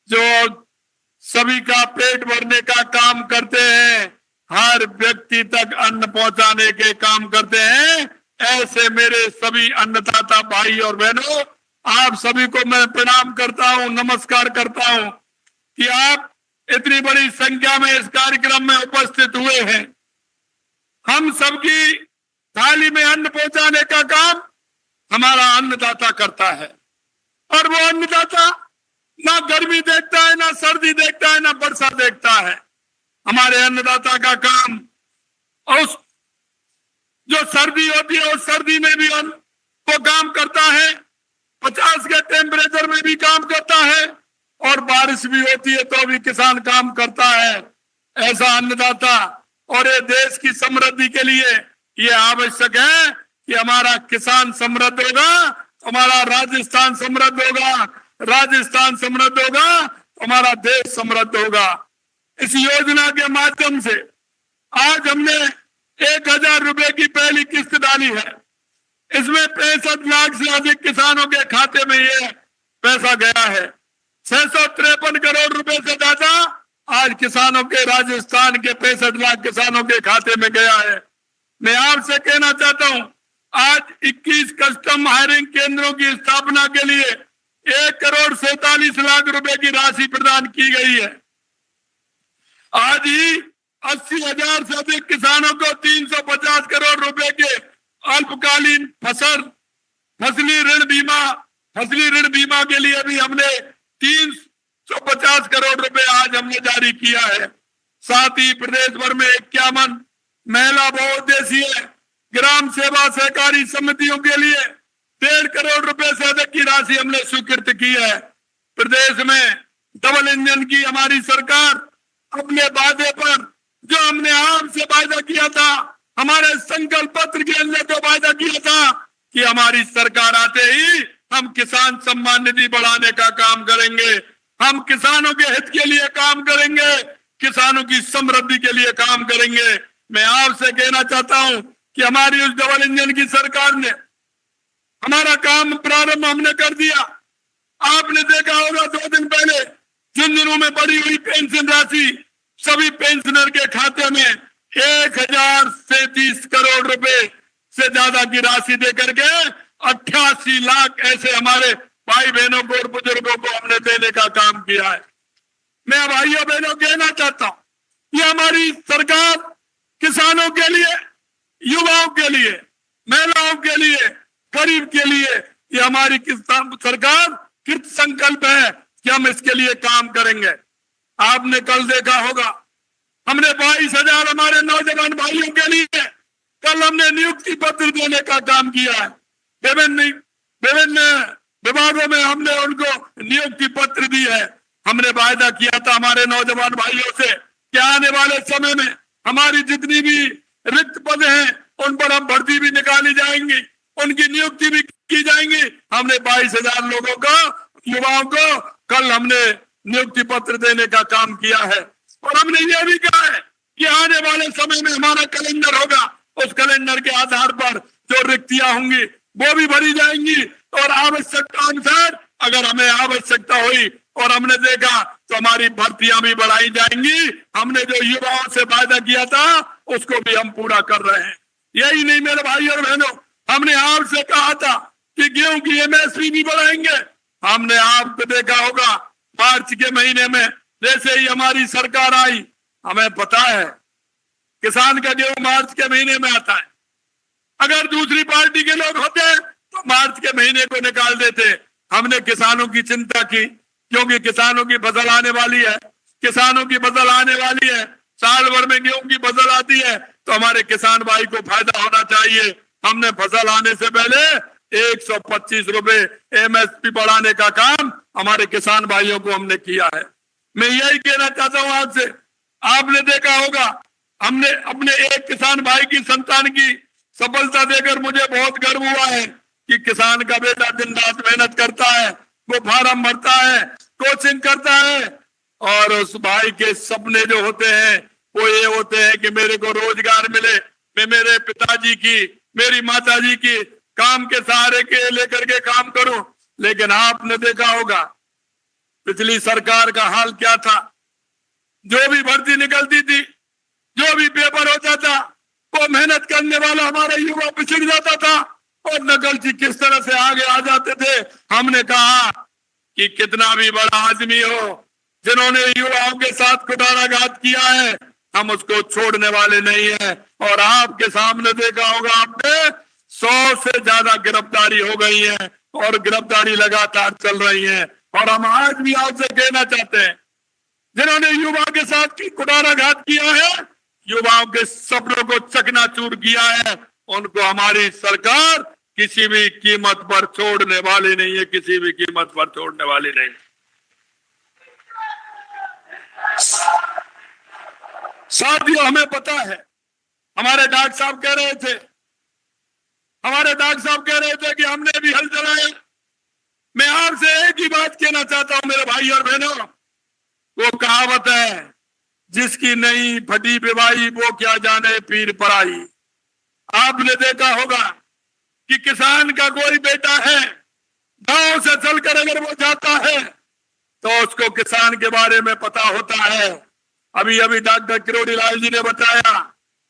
जो सभी का पेट भरने का काम करते हैं, हर व्यक्ति तक अन्न पहुंचाने के काम करते हैं, ऐसे मेरे सभी अन्नदाता भाई और बहनों, आप सभी को मैं प्रणाम करता हूं, नमस्कार करता हूं कि आप इतनी बड़ी संख्या में इस कार्यक्रम में उपस्थित हुए हैं। हम सबकी थाली में अन्न पहुंचाने का काम हमारा अन्नदाता करता है, और वो अन्नदाता ना गर्मी देखता है, ना सर्दी देखता है, ना वर्षा देखता है। हमारे अन्नदाता का काम उस जो सर्दी होती है उस सर्दी में भी वो काम करता है, 50 के टेम्परेचर में भी काम करता है, और बारिश भी होती है तो भी किसान काम करता है। ऐसा अन्नदाता, और ये देश की समृद्धि के लिए ये आवश्यक है कि हमारा किसान समृद्ध होगा, हमारा राजस्थान समृद्ध होगा, राजस्थान समृद्ध होगा तो हमारा देश समृद्ध होगा। इस योजना के माध्यम से आज हमने 1000 रुपए की पहली किस्त डाली है। इसमें 65 लाख से अधिक किसानों के खाते में ये पैसा गया है। 653 करोड़ रुपए से ज्यादा आज किसानों के, राजस्थान के 65 लाख किसानों के खाते में गया है। मैं आपसे कहना चाहता हूं, आज 21 कस्टम हायरिंग केंद्रों की स्थापना के लिए 1,47,00,000 रुपए की राशि प्रदान की गई है। आज ही 80,000 से अधिक किसानों को 350 करोड़ रुपए के अल्पकालीन फसली ऋण बीमा के लिए भी हमने 350 करोड़ रुपए आज हमने जारी किया है। साथ ही प्रदेश भर में 51 महिला बहुउद्देशीय ग्राम सेवा सहकारी समितियों के लिए 1.5 करोड़ रुपए से अधिक की राशि हमने स्वीकृत की है। प्रदेश में डबल इंजन की हमारी सरकार अपने वादे पर, जो हमने आपसे वायदा किया था, हमारे संकल्प पत्र के अंदर जो वायदा किया था कि हमारी सरकार आते ही हम किसान सम्मान निधि बढ़ाने का काम करेंगे, हम किसानों के हित के लिए काम करेंगे, किसानों की समृद्धि के लिए काम करेंगे। मैं आपसे कहना चाहता हूं कि हमारी उस डबल इंजन की सरकार ने हमारा काम प्रारंभ हमने कर दिया। आपने देखा होगा 2 दिन पहले झुंझुनू में बढ़ी हुई पेंशन राशि सभी पेंशनर के खाते में 1037 करोड़ रुपए से ज्यादा की राशि देकर के 88 लाख ऐसे हमारे भाई बहनों को और बुजुर्गों को हमने देने का काम किया है। मैं भाइयों बहनों कहना चाहता हूं, ये हमारी सरकार किसानों के लिए, युवाओं के लिए, महिलाओं के लिए, गरीब के लिए, ये हमारी किसान सरकार कृत संकल्प है कि हम इसके लिए काम करेंगे। आपने कल देखा होगा, हमने 22,000 हमारे नौजवान भाइयों के लिए कल हमने नियुक्ति पत्र देने का काम किया है। विभिन्न विभागों में हमने उनको नियुक्ति पत्र दी है। हमने वायदा किया था हमारे नौजवान भाइयों से कि आने वाले समय में हमारी जितनी भी रिक्त पद हैं उन पर हम भर्ती भी निकाली जाएंगी, उनकी नियुक्ति भी की जाएंगी। हमने 22,000 लोगों को, युवाओं को कल हमने नियुक्ति पत्र देने का काम किया है। और हमने ये भी कहा है कि आने वाले समय में हमारा कैलेंडर होगा, उस कैलेंडर के आधार पर जो रिक्तियां होंगी वो भी भरी जाएंगी, और आवश्यकता अनुसार अगर हमें आवश्यकता हुई और हमने देखा तो हमारी भर्तियां भी बढ़ाई जाएंगी। हमने जो युवाओं से वादा किया था उसको भी हम पूरा कर रहे हैं। यही नहीं मेरे भाई और बहनों, हमने आपसे कहा था कि गेहूं की एमएसपी भी बढ़ाएंगे। हमने आपको देखा होगा मार्च के महीने में जैसे ही हमारी सरकार आई, हमें पता है किसान का गेहूं मार्च के महीने में आता है। अगर दूसरी पार्टी के लोग होते तो मार्च के महीने को निकाल देते। हमने किसानों की चिंता की, क्योंकि किसानों की फसल आने वाली है, किसानों की फसल आने वाली है। साल भर में गेहूं की फसल आती है तो हमारे किसान भाई को फायदा होना चाहिए। हमने फसल आने से पहले 125 रुपए एमएसपी बढ़ाने का काम हमारे किसान भाइयों को हमने किया है। मैं यही कहना चाहता हूं आपसे, आपने देखा होगा हमने अपने एक किसान भाई की संतान की सफलता देकर मुझे बहुत गर्व हुआ है कि किसान का बेटा दिन रात मेहनत करता है, वो फार्म भरता है, कोचिंग करता है, और उस भाई के सपने जो होते हैं वो ये होते हैं कि मेरे को रोजगार मिले, मैं मेरे पिताजी की, मेरी माताजी की काम के सहारे के लेकर के काम करूं। लेकिन आपने देखा होगा पिछली सरकार का हाल क्या था। जो भी भर्ती निकलती थी, जो भी पेपर होता था, वो मेहनत करने वाला हमारा युवा पिछड़ जाता था और नकलची किस तरह से आगे आ जाते थे। हमने कहा कि कितना भी बड़ा आदमी हो, जिन्होंने युवाओं के साथ कुठाराघात किया है, हम उसको छोड़ने वाले नहीं है। और आपके सामने देखा होगा आपने 100 से ज्यादा गिरफ्तारी हो गई है और गिरफ्तारी लगातार चल रही है। और हम आज भी आपसे कहना चाहते हैं, जिन्होंने युवा के साथ कुठाराघात किया है, युवाओं के सपनों को चकनाचूर किया है, उनको हमारी सरकार किसी भी कीमत पर छोड़ने वाली नहीं है, किसी भी कीमत पर छोड़ने वाली नहीं। साथियों, हमें पता है, हमारे डॉक्टर साहब कह रहे थे, कि हमने भी हल चलाया। मैं आपसे एक ही बात कहना चाहता हूं मेरे भाई और बहनों, वो कहावत है, जिसकी नहीं फटी पिवाई वो क्या जाने पीर पराई। आपने देखा होगा कि किसान का कोई बेटा है, गांव से चलकर अगर वो जाता है तो उसको किसान के बारे में पता होता है। अभी अभी डॉक्टर किरोड़ी लाल जी ने बताया,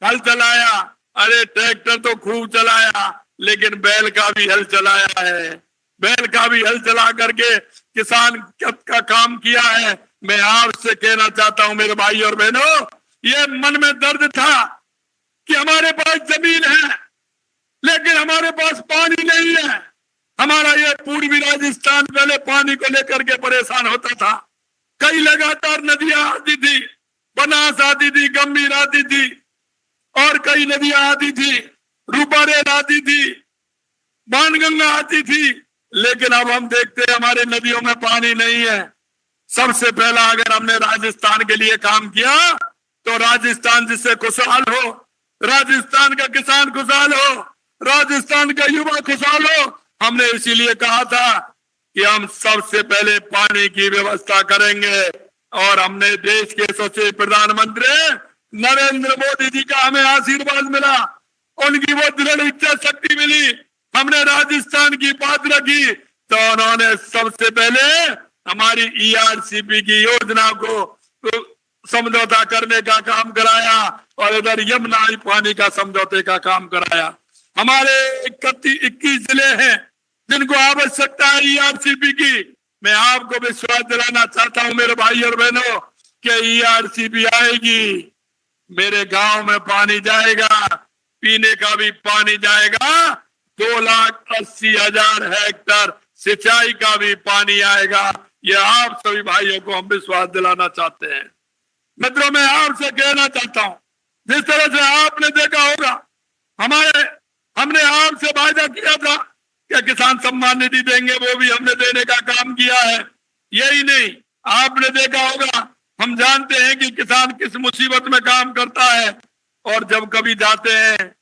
हल चलाया, अरे ट्रैक्टर तो खूब चलाया, लेकिन बैल का भी हल चलाया है, बैल का भी हल चला करके किसान का काम किया है। मैं आपसे कहना चाहता हूं मेरे भाई और बहनों, ये मन में दर्द था कि हमारे पास जमीन है लेकिन हमारे पास पानी नहीं है। हमारा ये पूर्वी राजस्थान पहले पानी को लेकर के परेशान होता था। कई लगातार नदियां आती थी, बनास आती थी, गंभीर आती थी, और कई नदियां आती थी, रूपारेल आती थी, बाणगंगा आती थी। लेकिन अब हम देखते हैं हमारे नदियों में पानी नहीं है। सबसे पहला अगर हमने राजस्थान के लिए काम किया तो राजस्थान जिससे खुशहाल हो, राजस्थान का किसान खुशहाल हो, राजस्थान का युवा खुशहाल हो। हमने इसीलिए कहा था कि हम सबसे पहले पानी की व्यवस्था करेंगे, और हमने देश के यशस्वी प्रधानमंत्री नरेंद्र मोदी जी का हमें आशीर्वाद मिला, उनकी वो दृढ़ इच्छा शक्ति मिली। हमने राजस्थान की बात रखी तो उन्होंने सबसे पहले हमारी ईआरसीपी की योजना को समझौता करने का काम कराया, और इधर यमुना पानी का समझौते का काम कराया। हमारे 21 जिले हैं जिनको आवश्यकता है ईआरसीपी की। मैं आपको विश्वास दिलाना चाहता हूं मेरे भाई और बहनों कि ईआरसीपी आएगी, मेरे गांव में पानी जाएगा, पीने का भी पानी जाएगा, 2,80,000 हेक्टर सिंचाई का भी पानी आएगा। ये आप सभी भाइयों को हम विश्वास दिलाना चाहते हैं। मित्रों, मैं आपसे कहना चाहता हूं, जिस तरह से आपने देखा होगा हमने आपसे वायदा किया था कि किसान सम्मान निधि देंगे, वो भी हमने देने का काम किया है। यही नहीं, आपने देखा होगा, हम जानते हैं कि किसान किस मुसीबत में काम करता है, और जब कभी जाते हैं,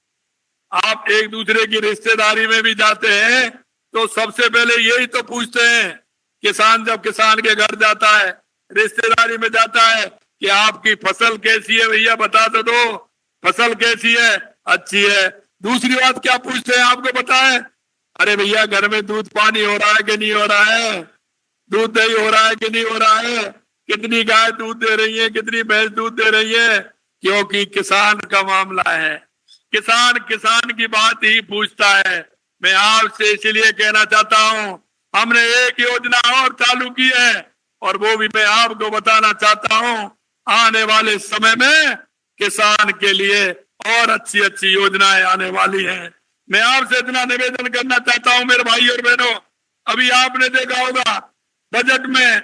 आप एक दूसरे की रिश्तेदारी में भी जाते हैं तो सबसे पहले यही तो पूछते हैं, किसान जब किसान के घर जाता है, रिश्तेदारी में जाता है, कि आपकी फसल कैसी है भैया, बता तो दो, फसल कैसी है, अच्छी है। दूसरी बात क्या पूछते हैं आपको पता है? अरे भैया घर में दूध पानी हो रहा है कि नहीं हो रहा है, दूध दही हो रहा है कि नहीं हो रहा है, कितनी गाय दूध दे रही है, कितनी भैंस दूध दे रही है, क्योंकि किसान का मामला है। किसान किसान की बात ही पूछता है। मैं आपसे इसलिए कहना चाहता हूं, हमने एक योजना और चालू की है और वो भी मैं आपको बताना चाहता हूं। आने वाले समय में किसान के लिए और अच्छी अच्छी योजनाएं आने वाली हैं। मैं आपसे इतना निवेदन करना चाहता हूं मेरे भाई और बहनों, अभी आपने देखा होगा बजट में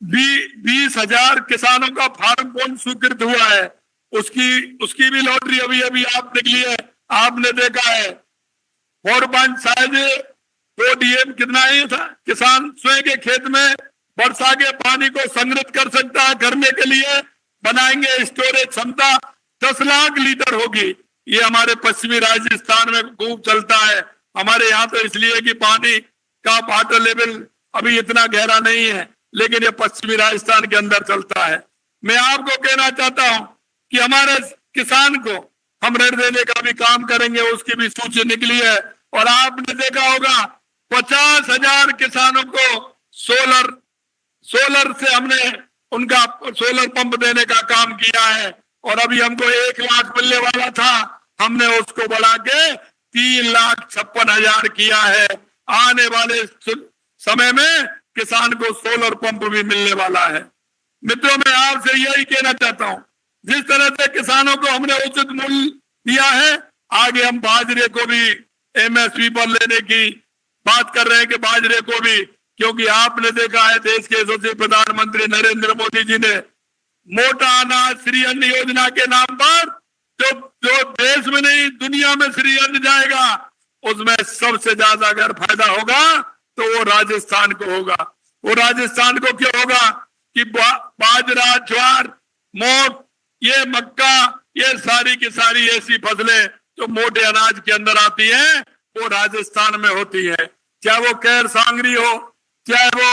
20,000 किसानों का फार्म कौन स्वीकृत हुआ है, उसकी भी लॉटरी अभी अभी आप निकली है, आपने देखा है। 4 डीएम कितना ही था, किसान स्वयं के खेत में वर्षा के पानी को संग्रहित कर सकता है, करने के लिए बनाएंगे स्टोरेज क्षमता 10 लाख लीटर होगी। ये हमारे पश्चिमी राजस्थान में खूब चलता है। हमारे यहाँ तो इसलिए कि पानी का वाटर लेवल अभी इतना गहरा नहीं है, लेकिन ये पश्चिमी राजस्थान के अंदर चलता है। मैं आपको कहना चाहता हूं कि हमारे किसान को हम ऋण देने का भी काम करेंगे, उसकी भी सूची निकली है। और आपने देखा होगा 50,000 किसानों को सोलर से हमने उनका सोलर पंप देने का काम किया है। और अभी हमको 1 लाख मिलने वाला था, हमने उसको बढ़ा के 3,56,000 किया है। आने वाले समय में किसान को सोलर पंप भी मिलने वाला है। मित्रों, मैं आपसे यही कहना चाहता हूं, जिस तरह से किसानों को हमने उचित मूल्य दिया है, आगे हम बाजरे को भी एमएसपी पर लेने की बात कर रहे हैं कि बाजरे को भी, क्योंकि आपने देखा है देश के यशस्वी प्रधानमंत्री नरेंद्र मोदी जी ने मोटा अनाज श्री अन्न योजना के नाम पर जो देश में नहीं दुनिया में श्री अन्न जाएगा, उसमें सबसे ज्यादा अगर फायदा होगा तो वो राजस्थान को होगा। वो राजस्थान को क्यों होगा कि बाजरा, ज्वार, मोट, ये मक्का, ये सारी की सारी ऐसी फसलें जो मोटे अनाज के अंदर आती हैं, वो राजस्थान में होती है। चाहे वो कैर सांगरी हो, चाहे वो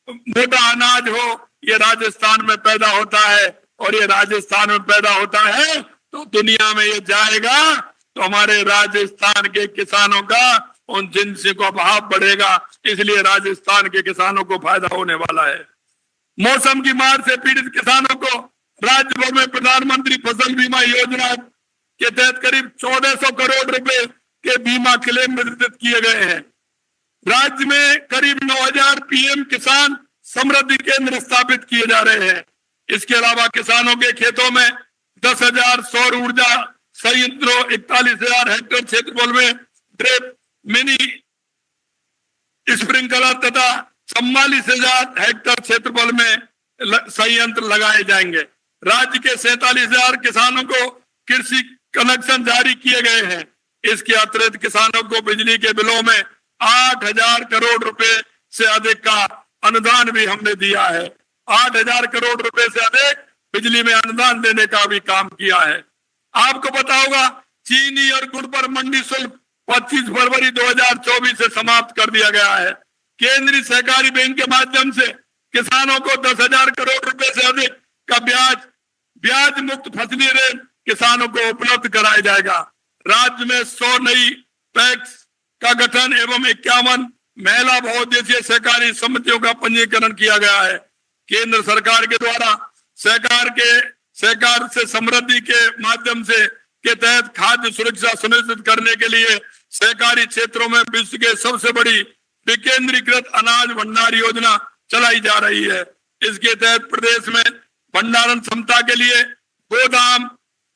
मोटा अनाज हो, ये राजस्थान में पैदा होता है। और ये राजस्थान में पैदा होता है तो दुनिया में ये जाएगा तो हमारे राजस्थान के किसानों का उन जिनसे को भाव बढ़ेगा। इसलिए राजस्थान के किसानों को फायदा होने वाला है। मौसम की मार से पीड़ित किसानों को राज्य भर में प्रधानमंत्री फसल बीमा योजना के तहत करीब 1400 करोड़ रुपए के बीमा क्लेम वितरित किए गए हैं। राज्य में करीब 9,000 पीएम किसान समृद्धि केंद्र स्थापित किए जा रहे हैं। इसके अलावा किसानों के खेतों में 10,000 सौर ऊर्जा संयंत्रों, 41,000 हेक्टेयर क्षेत्रफल में ड्रिप, मिनी स्प्रिंकलर तथा 44,000 हेक्टेयर क्षेत्रफल में संयंत्र लगाए जाएंगे। राज्य के 47,000 किसानों को कृषि कनेक्शन जारी किए गए हैं। इसके अतिरिक्त किसानों को बिजली के बिलों में 8,000 करोड़ रुपए से अधिक का अनुदान भी हमने दिया है। 8,000 करोड़ रुपए से अधिक बिजली में अनुदान देने का भी काम किया है। आपको पता होगा चीनी और गुड़ पर मंडी शुल्क 25 फरवरी 2024 से समाप्त कर दिया गया है। केंद्रीय सहकारी बैंक के माध्यम से किसानों को 10,000 करोड़ रुपए से अधिक का ब्याज मुक्त फसली ऋण किसानों को उपलब्ध कराया जाएगा। राज्य में 100 नई पैक्स का गठन एवं 51 महिला बहुउद्देशीय सहकारी समितियों का पंजीकरण किया गया है। केंद्र सरकार के द्वारा सहकार से समृद्धि के माध्यम से के तहत खाद्य सुरक्षा सुनिश्चित करने के लिए सहकारी क्षेत्रों में विश्व के सबसे बड़ी विकेंद्रीकृत अनाज भंडार योजना चलाई जा रही है। इसके तहत प्रदेश में भंडारण क्षमता के लिए गोदाम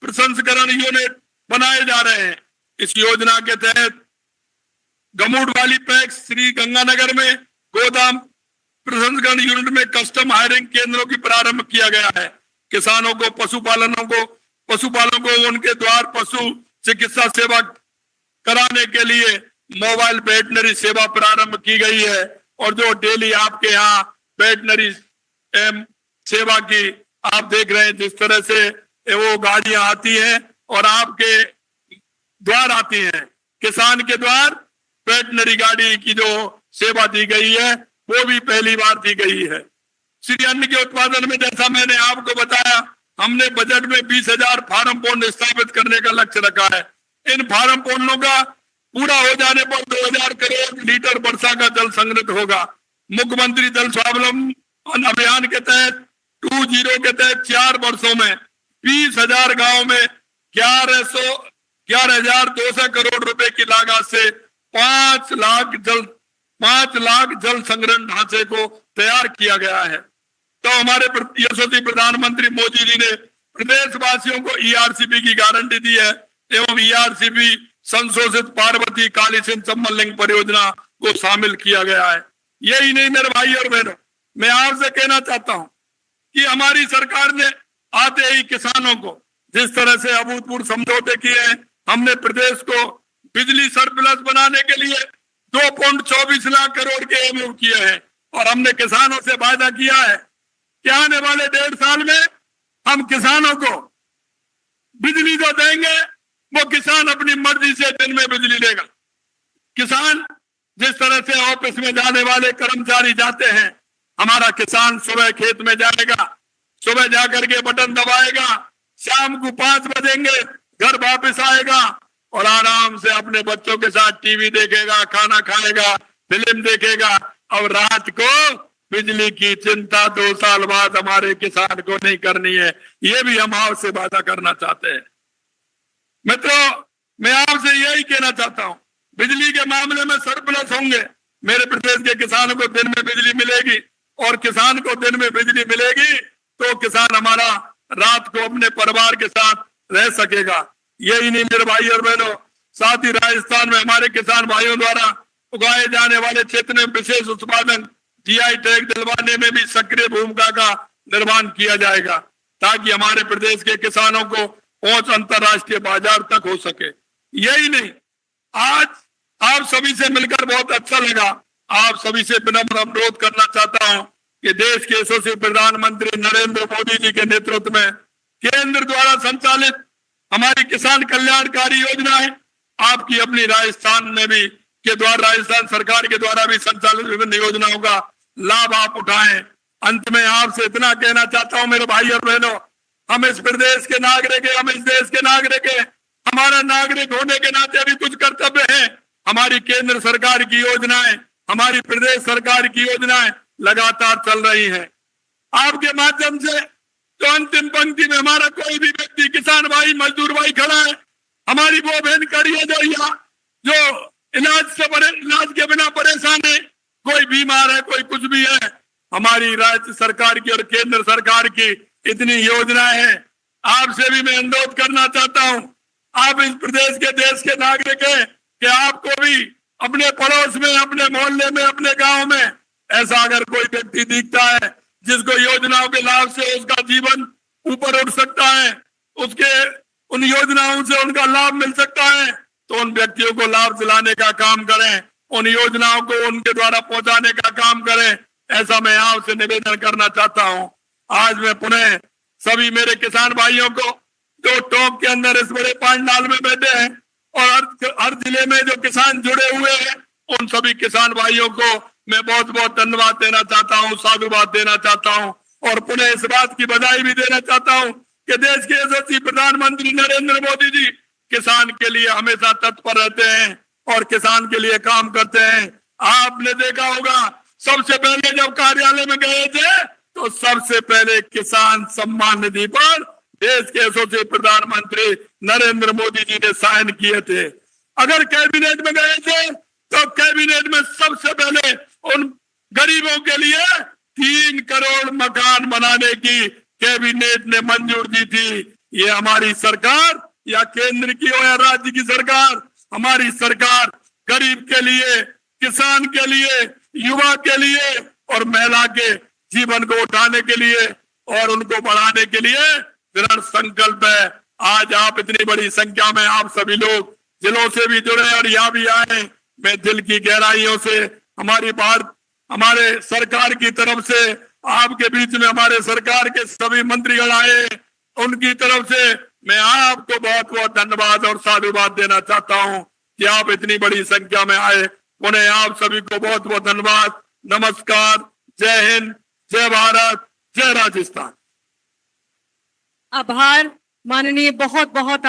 प्रसंस्करण यूनिट बनाए जा रहे हैं। इस योजना के तहत गमूड वाली पैक्स श्री गंगानगर में गोदाम प्रसंस्करण यूनिट में कस्टम हायरिंग केंद्रों की प्रारंभ किया गया है। किसानों को पशुपालकों को उनके द्वार पशु चिकित्सा सेवा कराने के लिए मोबाइल वेटनरी सेवा प्रारंभ की गई है। और जो डेली आपके यहाँ वेटनरी सेवा की आप देख रहे हैं, जिस तरह से वो गाड़ियां आती हैं और आपके द्वार आती हैं, किसान के द्वार वेटनरी गाड़ी की जो सेवा दी गई है वो भी पहली बार दी गई है। श्री अन्न के उत्पादन में जैसा मैंने आपको बताया, हमने बजट में 20,000 फार्म पौंड स्थापित करने का लक्ष्य रखा है। इन फार्म पौंडों का पूरा हो जाने पर 2,000 करोड़ लीटर वर्षा का जल संग्रहित होगा। मुख्यमंत्री जल स्वावलंबन अभियान के तहत 20 के तहत 4 वर्षों में 20,000 गांव में 11,200 करोड़ रुपए की लागत से 5 लाख जल संग्रहण ढांचे को तैयार किया गया है। तो हमारे यशस्वी प्रधानमंत्री मोदी जी ने प्रदेशवासियों को ईआरसीपी की गारंटी दी है एवं ईआरसीपी संशोधित पार्वती काली सिंध संबल लिंक परियोजना को शामिल किया गया है। यही नहीं मेरे भाई और बहनों, मैं आपसे कहना चाहता हूं कि हमारी सरकार ने आते ही किसानों को जिस तरह से अभूतपूर्व समझौते किए हैं, हमने प्रदेश को बिजली सरप्लस बनाने के लिए 2.24 लाख करोड़ के एमओयू किए हैं और हमने किसानों से वादा किया है कि आने वाले 1.5 साल में हम किसानों को बिजली जो देंगे वो किसान अपनी मर्जी से दिन में बिजली लेगा। किसान जिस तरह से ऑफिस में जाने वाले कर्मचारी जाते हैं, हमारा किसान सुबह खेत में जाएगा, सुबह जाकर के बटन दबाएगा, शाम को 5 बजेंगे घर वापस आएगा और आराम से अपने बच्चों के साथ टीवी देखेगा, खाना खाएगा, फिल्म देखेगा और रात को बिजली की चिंता 2 साल बाद हमारे किसान को नहीं करनी है। ये भी हम आपसे वादा करना चाहते हैं। मित्रों, मैं आपसे यही कहना चाहता हूं, बिजली के मामले में सरप्लस होंगे। मेरे प्रदेश के किसानों को दिन में बिजली मिलेगी और किसान को दिन में बिजली मिलेगी तो किसान हमारा रात को अपने परिवार के साथ रह सकेगा। यही नहीं मेरे भाई और बहनों, साथ ही राजस्थान में हमारे किसान भाइयों द्वारा उगाए जाने वाले क्षेत्र में विशेष उत्पादन जीआई टैग दिलवाने में भी सक्रिय भूमिका का निर्माण किया जाएगा ताकि हमारे प्रदेश के किसानों को पहुंच अंतरराष्ट्रीय बाजार तक हो सके। यही नहीं, आज आप सभी से मिलकर बहुत अच्छा लगा। आप सभी से विनम्र अनुरोध करना चाहता हूं कि देश के यशस्वी प्रधानमंत्री नरेंद्र मोदी जी के नेतृत्व में केंद्र द्वारा संचालित हमारी किसान कल्याणकारी योजनाएं आपकी अपनी राजस्थान में भी राजस्थान सरकार के द्वारा भी संचालित विभिन्न योजनाओं का लाभ आप उठाएं। अंत में आपसे इतना कहना चाहता हूं मेरे भाई और बहनों, हम इस प्रदेश के नागरिक हैं, हम इस देश के नागरिक हैं। हमारा नागरिक होने के नाते भी कुछ कर्तव्य है। हमारी केंद्र सरकार की योजनाएं, हमारी प्रदेश सरकार की योजनाएं लगातार चल रही हैं। आपके माध्यम से तो अंतिम पंक्ति में हमारा कोई भी व्यक्ति, किसान भाई, मजदूर भाई खड़ा है, हमारी वो बहन खड़ी है जो इलाज के बिना परेशान है, कोई बीमार है, कोई कुछ भी है, हमारी राज्य सरकार की और केंद्र सरकार की इतनी योजनाएं हैं। आपसे भी मैं अनुरोध करना चाहता हूं, आप इस प्रदेश के देश के नागरिक हैं कि आपको भी अपने पड़ोस में, अपने मोहल्ले में, अपने गांव में ऐसा अगर कोई व्यक्ति दिखता है जिसको योजनाओं के लाभ से उसका जीवन ऊपर उठ सकता है, उसके उन योजनाओं से उनका लाभ मिल सकता है, तो उन व्यक्तियों को लाभ दिलाने का काम करें, उन योजनाओं को उनके द्वारा पहुंचाने का काम करें। ऐसा मैं आपसे निवेदन करना चाहता हूं। आज मैं पुनः सभी मेरे किसान भाइयों को जो टॉप के अंदर इस बड़े पंडाल में बैठे हैं और हर जिले में जो किसान जुड़े हुए हैं, उन सभी किसान भाइयों को मैं बहुत बहुत धन्यवाद देना चाहता हूं, साधुवाद देना चाहता हूं और पुनः इस बात की बधाई भी देना चाहता हूं कि देश के यशस्वी प्रधानमंत्री नरेंद्र मोदी जी किसान के लिए हमेशा तत्पर रहते हैं और किसान के लिए काम करते हैं। आपने देखा होगा, सबसे पहले जब कार्यालय में गए थे तो सबसे पहले किसान सम्मान निधि पर देश के यशस्वी प्रधानमंत्री नरेंद्र मोदी जी ने साइन किए थे। अगर कैबिनेट में गए थे तो कैबिनेट में सबसे पहले उन गरीबों के लिए 3 करोड़ मकान बनाने की कैबिनेट ने मंजूर दी थी। ये हमारी सरकार या केंद्र की हो या राज्य की सरकार, हमारी सरकार गरीब के लिए, किसान के लिए, युवा के लिए और महिला के जीवन को उठाने के लिए और उनको बढ़ाने के लिए दृढ़ संकल्प है। आज आप इतनी बड़ी संख्या में आप सभी लोग जिलों से भी जुड़े और यहाँ भी आए, मैं दिल की गहराइयों से हमारे सरकार की तरफ से आपके बीच में हमारे सरकार के सभी मंत्रीगण आए, उनकी तरफ से मैं आपको बहुत बहुत धन्यवाद और साधुवाद देना चाहता हूं कि आप इतनी बड़ी संख्या में आए। उन्हें आप सभी को बहुत बहुत धन्यवाद। नमस्कार, जय हिंद, जय भारत, जय राजस्थान। आभार माननीय, बहुत बहुत